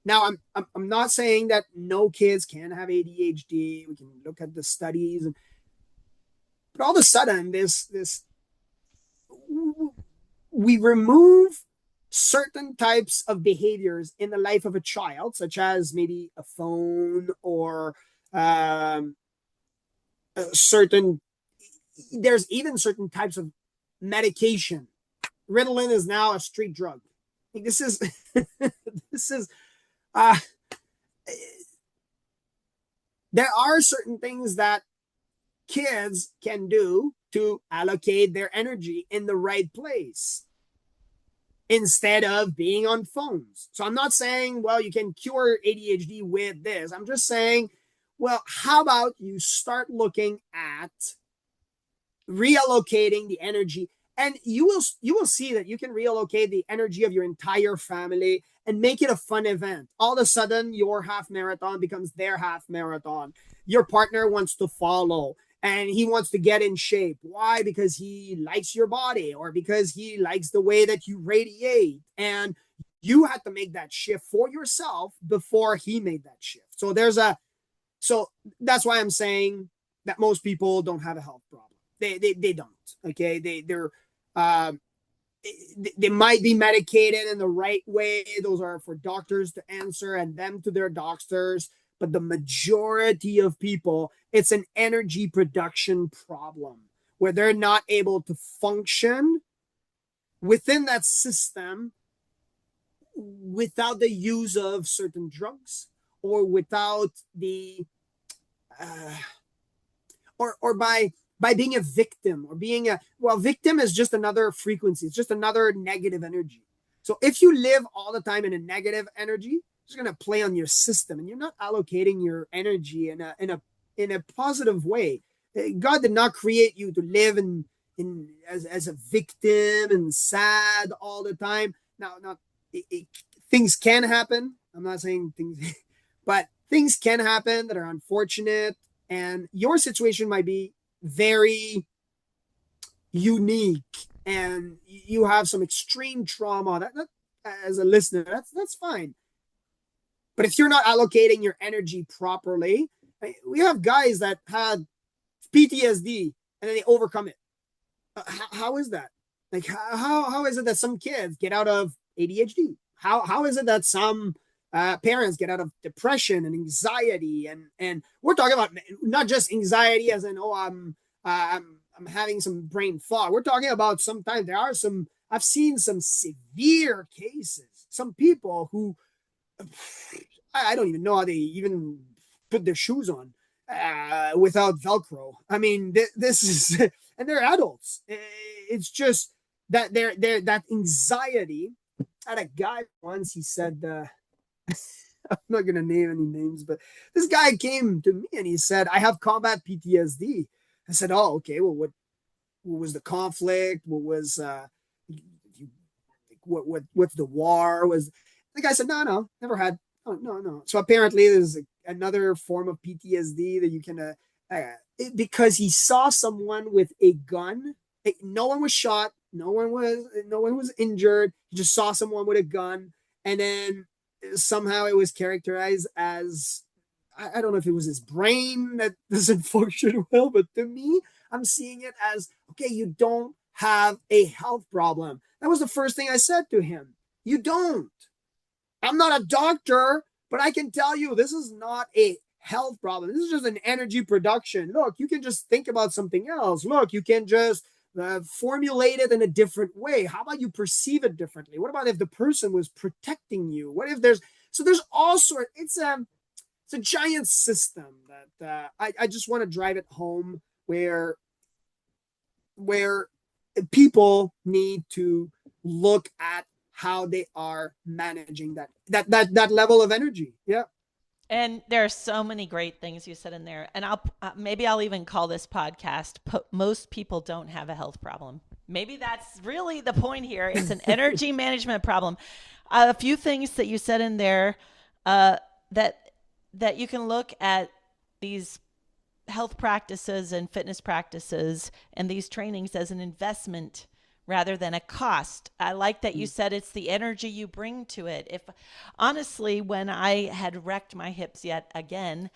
Now, I'm not saying that no kids can have ADHD. We can look at the studies, but all of a sudden, this we remove certain types of behaviors in the life of a child, such as maybe a phone or um, certain, there's even certain types of medication. Ritalin is now a street drug. Like, this is, this is, uh, there are certain things that kids can do to allocate their energy in the right place instead of being on phones. So I'm not saying, well, you can cure ADHD with this. I'm just saying, well, how about you start looking at reallocating the energy, and you will see that you can reallocate the energy of your entire family and make it a fun event. All of a sudden your half marathon becomes their half marathon. Your partner wants to follow and he wants to get in shape. Why? Because he likes your body or because he likes the way that you radiate, and you had to make that shift for yourself before he made that shift. So that's why I'm saying that most people don't have a health problem. They don't. Okay, um, they might be medicated in the right way. Those are for doctors to answer and them to their doctors. But the majority of people, it's an energy production problem where they're not able to function within that system without the use of certain drugs or without the uh, or by being a victim or being a, well, victim is just another frequency. It's just another negative energy. So if you live all the time in a negative energy, it's going to play on your system and you're not allocating your energy in a positive way. God did not create you to live in as a victim and sad all the time. Now, not things can happen. I'm not saying things, but things can happen that are unfortunate, and your situation might be very unique, and you have some extreme trauma. That as a listener, that's fine. But if you're not allocating your energy properly, we have guys that had PTSD and then they overcome it. How is that? Like how is it that some kids get out of ADHD? How is it that some parents get out of depression and anxiety, and we're talking about not just anxiety as in, oh, I'm having some brain fog. We're talking about sometimes there are some, I've seen some severe cases, some people who I don't even know how they even put their shoes on without Velcro. I mean, this is, and they're adults. It's just that they're that anxiety. I had a guy once. He said, I'm not gonna name any names, but this guy came to me and he said, "I have combat PTSD." I said, "Oh, okay. Well, what was the conflict? What was what's the war?" Was the guy said, "No, never had. Oh, no." So apparently, there's another form of PTSD that you can because he saw someone with a gun. No one was shot. No one was injured. He just saw someone with a gun, and then somehow it was characterized as, I don't know if it was his brain that doesn't function well, but to me, I'm seeing it as, okay, you don't have a health problem. That was the first thing I said to him. You don't. I'm not a doctor, but I can tell you this is not a health problem. This is just an energy production. Look, you can just think about something else. Look, you can just formulate it in a different way. How about you perceive it differently? What about if the person was protecting you? What if there's all sorts. It's a giant system that I just want to drive it home where people need to look at how they are managing that level of energy. Yeah. And there are so many great things you said in there. And maybe I'll even call this podcast Most People Don't Have a Health Problem. Maybe that's really the point here. It's an energy management problem. A few things that you said in there that you can look at these health practices and fitness practices and these trainings as an investment rather than a cost. I like that you said it's the energy you bring to it. If honestly, when I had wrecked my hips yet again,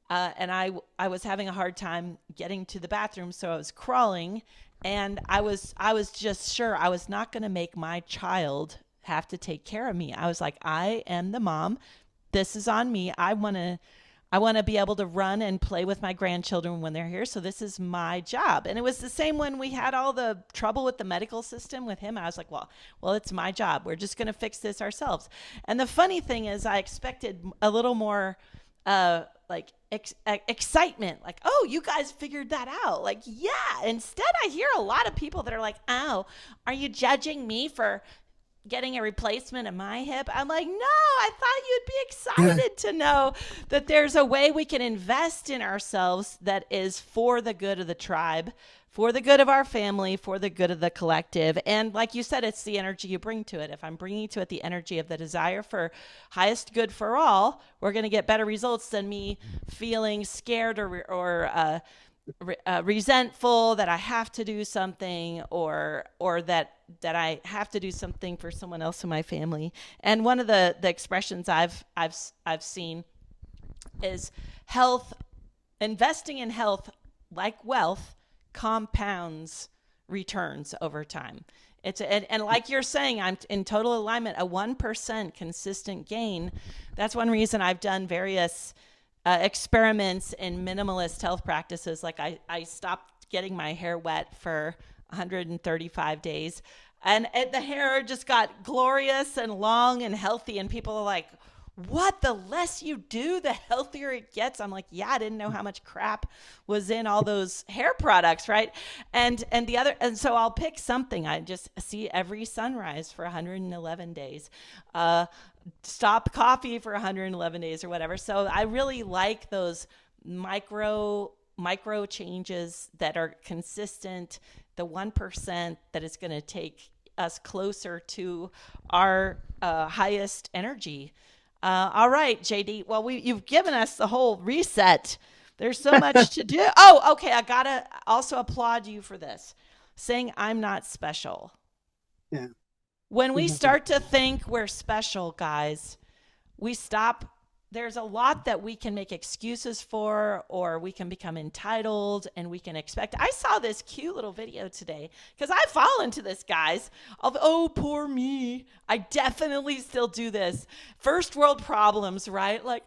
and I was having a hard time getting to the bathroom, so I was crawling, and I was just sure I was not going to make my child have to take care of me. I was like, I am the mom. This is on me. I want to be able to run and play with my grandchildren when they're here. So this is my job. And it was the same when we had all the trouble with the medical system with him. I was like, well, it's my job. We're just going to fix this ourselves. And the funny thing is, I expected a little more like excitement, like, oh, you guys figured that out. Like, yeah. Instead, I hear a lot of people that are like, oh, are you judging me for getting a replacement of my hip? I'm like, no, I thought you'd be excited to know that there's a way we can invest in ourselves that is for the good of the tribe, for the good of our family, for the good of the collective. And like you said, it's the energy you bring to it. If I'm bringing to it the energy of the desire for highest good for all, we're going to get better results than me feeling scared or resentful that I have to do something, or that I have to do something for someone else in my family. And one of the expressions I've seen is health. Investing in health, like wealth, compounds returns over time. And like you're saying, I'm in total alignment. A 1% consistent gain. That's one reason I've done various experiments in minimalist health practices. Like I stopped getting my hair wet for 135 days, and the hair just got glorious and long and healthy. And people are like, what? The less you do, the healthier it gets. I'm like, yeah, I didn't know how much crap was in all those hair products, right? And so I'll pick something. I just see every sunrise for 111 days. Stop coffee for 111 days or whatever. So I really like those micro changes that are consistent, the 1% that is going to take us closer to our highest energy. All right, JD. Well, you've given us the whole reset. There's so much to do. Oh, okay. I gotta also applaud you for this, saying I'm not special. Yeah. When we Exactly. start to think we're special, guys, we stop. There's a lot that we can make excuses for, or we can become entitled and we can expect. I saw this cute little video today because I fall into this, guys, of, oh, poor me. I definitely still do this. First world problems, right? Like,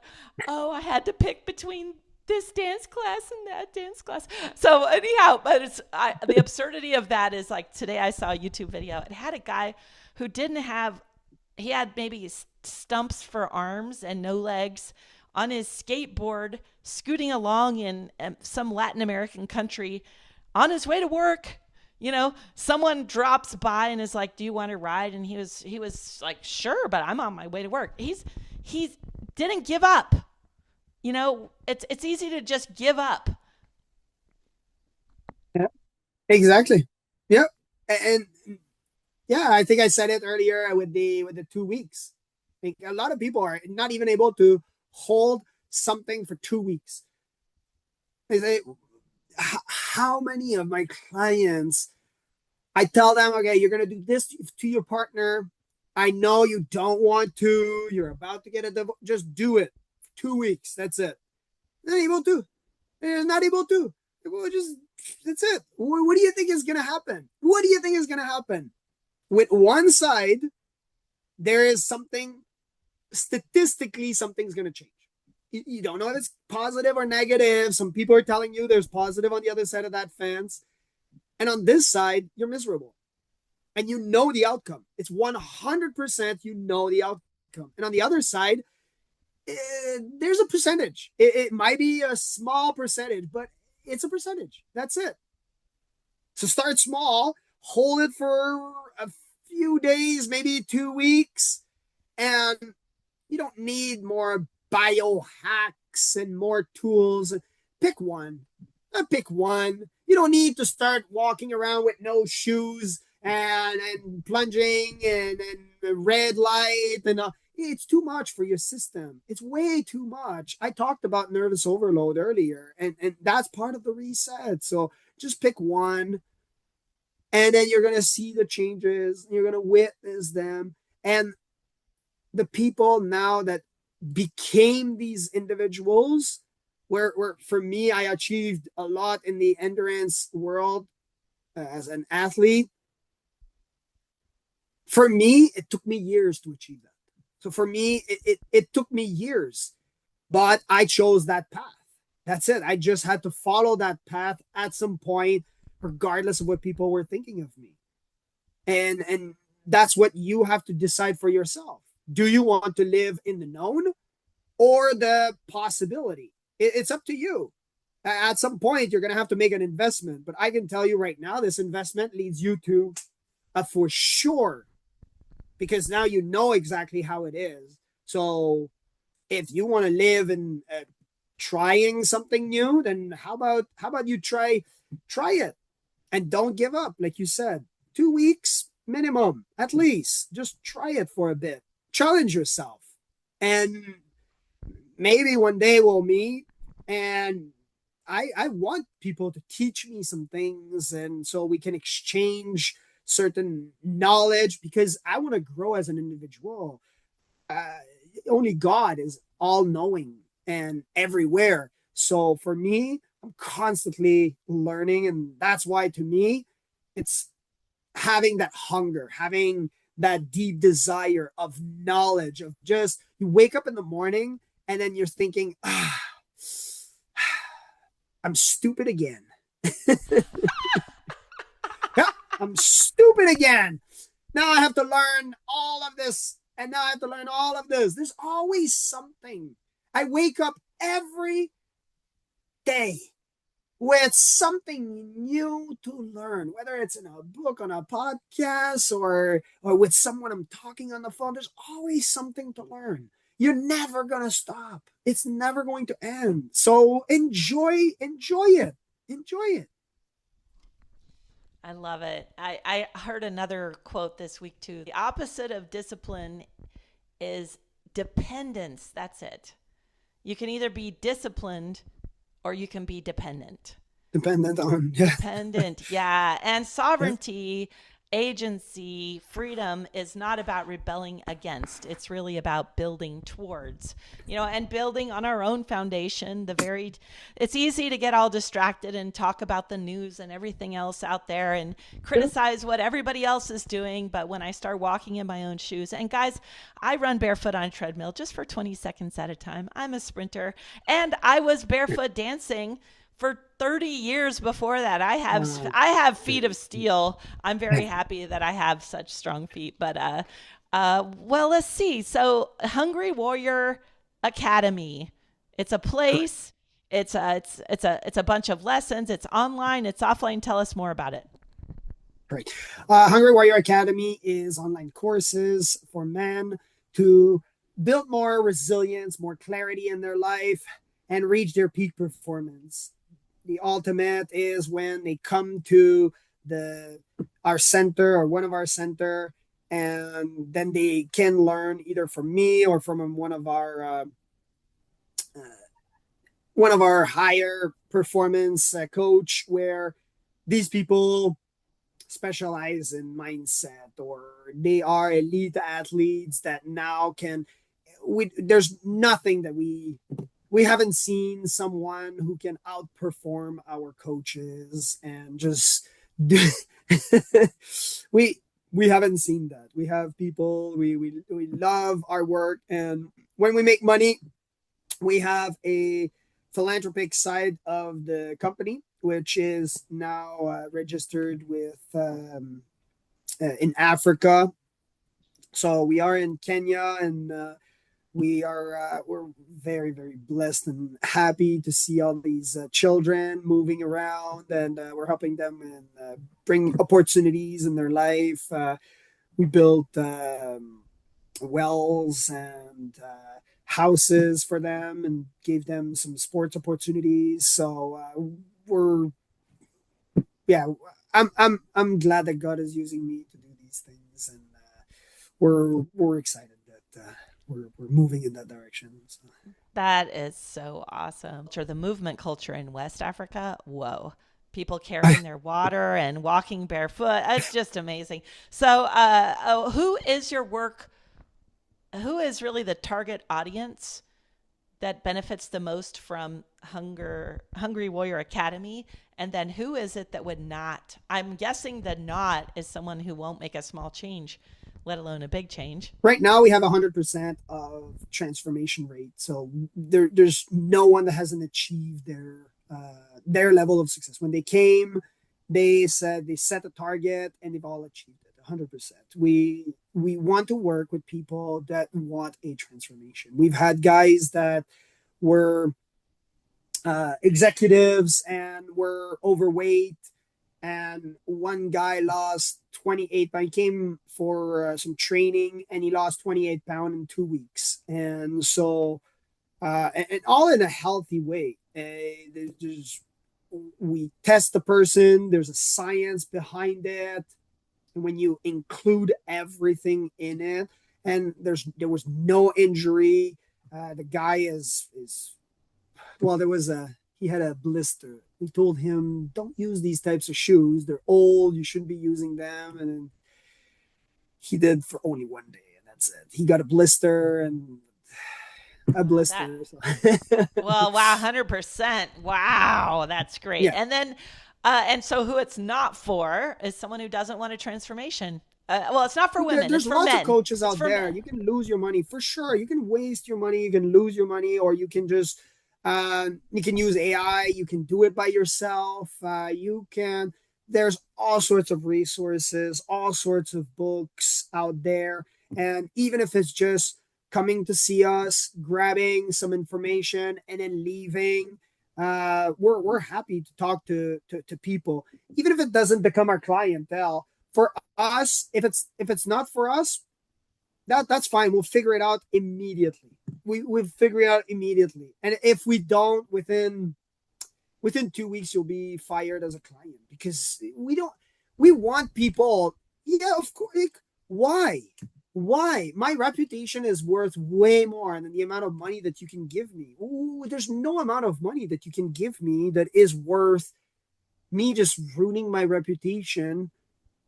oh, I had to pick between this dance class and that dance class. So anyhow, but the absurdity of that is, like, today I saw a YouTube video. It had a guy who didn't have, he had maybe stumps for arms and no legs on his skateboard, scooting along in some Latin American country on his way to work. You know, someone drops by and is like, do you want to ride? And he was like, sure, but I'm on my way to work. He didn't give up. You know, it's easy to just give up. Yeah. Exactly. Yep. And yeah, I think I said it earlier with the 2 weeks. I think a lot of people are not even able to hold something for 2 weeks. They say, how many of my clients, I tell them, okay, you're going to do this to your partner. I know you don't want to. You're about to get a divorce. Just do it. 2 weeks. That's it. They're not able to. They're not able to. Well, just, that's it. What do you think is going to happen? What do you think is going to happen? With one side, there is something, statistically, something's going to change. You don't know if it's positive or negative. Some people are telling you there's positive on the other side of that fence. And on this side, you're miserable. And you know the outcome. It's 100% you know the outcome. And on the other side, there's a percentage. It might be a small percentage, but it's a percentage. That's it. So start small, hold it for a few days, maybe 2 weeks, and you don't need more biohacks and more tools. Pick one. Pick one. You don't need to start walking around with no shoes and plunging and red light and it's too much for your system. It's way too much. I talked about nervous overload earlier, and that's part of the reset. So just pick one, and then you're gonna see the changes. You're gonna witness them, and the people now that became these individuals, where for me, I achieved a lot in the endurance world as an athlete. For me, it took me years to achieve that. So for me, it took me years, but I chose that path. That's it. I just had to follow that path at some point, regardless of what people were thinking of me. And that's what you have to decide for yourself. Do you want to live in the known or the possibility? It's up to you. At some point, you're going to have to make an investment. But I can tell you right now, this investment leads you to a for sure, because now you know exactly how it is. So if you want to live in trying something new, then how about you try it and don't give up, like you said. 2 weeks minimum, at least. Just try it for a bit. Challenge yourself, and maybe one day we'll meet. And I want people to teach me some things, and so we can exchange certain knowledge, because I want to grow as an individual. uh, Only God is all knowing and everywhere. So for me, I'm constantly learning. And that's why, to me, it's having that hunger, having that deep desire of knowledge, of just you wake up in the morning and then you're thinking, I'm stupid again. Yeah, I'm stupid again. Now I have to learn all of this. And now I have to learn all of this. There's always something. I wake up every day with something new to learn, whether it's in a book, on a podcast, or with someone I'm talking on the phone. There's always something to learn. You're never gonna stop. It's never going to end. So enjoy it. Enjoy it. I love it. I heard another quote this week too. The opposite of discipline is dependence. That's it. You can either be disciplined or you can be dependent. Dependent on, yeah. Dependent, yeah. And Yeah. sovereignty, agency, freedom is not about rebelling against. It's really about building towards, and building on our own foundation. It's easy to get all distracted and talk about the news and everything else out there and criticize what everybody else is doing. But when I start walking in my own shoes, and guys, I run barefoot on a treadmill just for 20 seconds at a time. I'm a sprinter, and I was barefoot dancing for 30 years before that. Wow. I have feet of steel. I'm very happy that I have such strong feet. But well, let's see. So, Hungry Warrior Academy. It's a place. It's a bunch of lessons. It's online. It's offline. Tell us more about it. Great. Hungry Warrior Academy is online courses for men to build more resilience, more clarity in their life, and reach their peak performance. The ultimate is when they come to the our center, or one of our center, and then they can learn either from me or from one of our higher performance coach, where these people specialize in mindset, or they are elite athletes that now can there's nothing that we haven't seen someone who can outperform our coaches and just we we haven't seen that. We have people, we love our work, and when we make money, we have a philanthropic side of the company, which is now registered with in Africa. So we are in Kenya, and we're very, very blessed and happy to see all these children moving around, and we're helping them and bring opportunities in their life. We built wells and houses for them, and gave them some sports opportunities. So we're yeah, I'm glad that God is using me to do these things, and we're excited that we're moving in that direction. So. That is so awesome. Sure, the movement culture in West Africa, whoa. People carrying their water and walking barefoot. It's just amazing. So, who is your work? Who is really the target audience that benefits the most from Hungry Warrior Academy? And then who is it that would not? I'm guessing the not is someone who won't make a small change. let alone a big change. Right now, we have 100% of transformation rate. So there's no one that hasn't achieved their level of success. When they came, they said they set a target and they've all achieved it 100%. We want to work with people that want a transformation. We've had guys that were executives and were overweight, and one guy lost 28 pounds. He came for some training and he lost 28 pounds in 2 weeks. And so, and all in a healthy way. There's, we test the person, there's a science behind it. And when you include everything in it, and there was no injury, the guy is well, he had a blister. We told him, don't use these types of shoes. They're old. You shouldn't be using them. And then he did for only one day, and that's it. He got a blister and a Wow, that blister. So. well, wow, 100%. Wow, that's great. Yeah. And then, and so who it's not for is someone who doesn't want a transformation. Well, it's not for women, it's There's for lots of men. coaches It's out for there. men. You can lose your money for sure. You can waste your money. You can lose your money, or you can just you can use AI. You can do it by yourself. You can. There's all sorts of resources, all sorts of books out there, and even if it's just coming to see us, grabbing some information, and then leaving, we're happy to talk to people, even if it doesn't become our clientele. For us, if it's not for us, that's fine. We'll figure it out immediately. We'll figure it out immediately. And if we don't, within 2 weeks, you'll be fired as a client, because we want people. Yeah, of course. Like, why? Why? My reputation is worth way more than the amount of money that you can give me. Ooh, there's no amount of money that you can give me that is worth me just ruining my reputation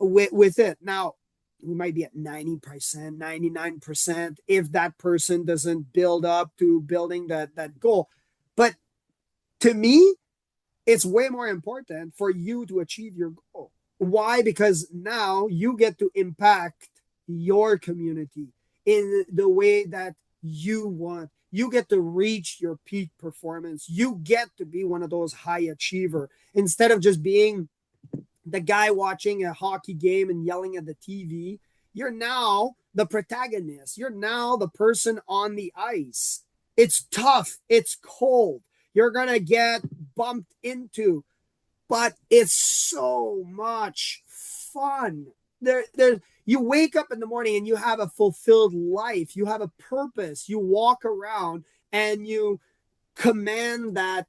with it. Now, we might be at 90%, 99% if that person doesn't build up to building that goal. But to me, it's way more important for you to achieve your goal. Why? Because now you get to impact your community in the way that you want. You get to reach your peak performance. You get to be one of those high achiever, instead of just being the guy watching a hockey game and yelling at the TV. You're now the protagonist. You're now the person on the ice. It's tough. It's cold. You're going to get bumped into, but it's so much fun. You wake up in the morning and you have a fulfilled life. You have a purpose. You walk around and you command that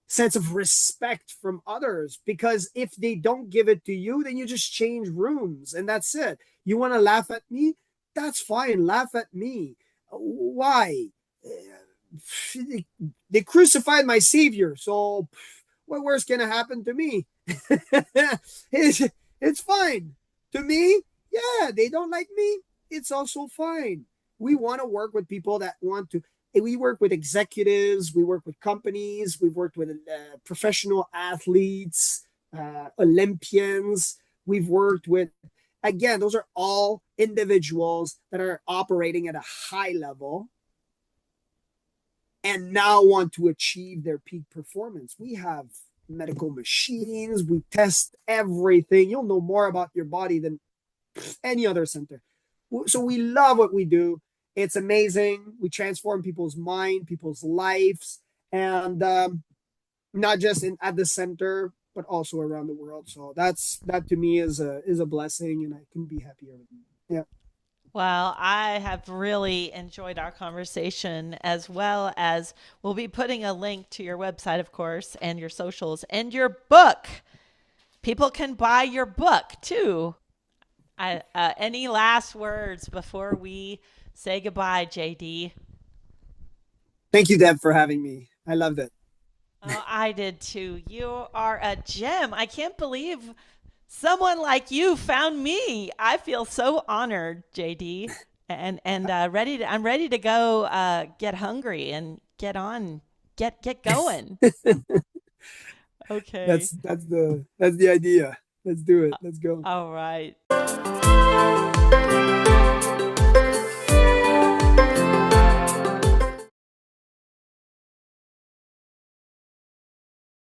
sense of respect from others, because if they don't give it to you, then you just change rooms and that's it. You want to laugh at me? That's fine. Laugh at me. Why? They crucified my savior, so what worse can happen to me? it's fine. To me, yeah, they don't like me. It's also fine. We want to work with people that want to. We work with executives, we work with companies, we've worked with professional athletes, Olympians. We've worked with, again, those are all individuals that are operating at a high level and now want to achieve their peak performance. We have medical machines, we test everything. You'll know more about your body than any other center. So we love what we do. It's amazing. We transform people's mind, people's lives, and not just at the center, but also around the world. So that to me is a blessing, and I couldn't be happier with you. Yeah. Well, I have really enjoyed our conversation, as well as we'll be putting a link to your website, of course, and your socials and your book. People can buy your book too. Any last words before we say goodbye, JD? Thank you, Deb, for having me. I loved it. Oh, I did too. You are a gem. I can't believe someone like you found me. I feel so honored, JD, and ready. I'm ready to go get hungry and get going. Okay. That's the idea. Let's do it. Let's go. All right.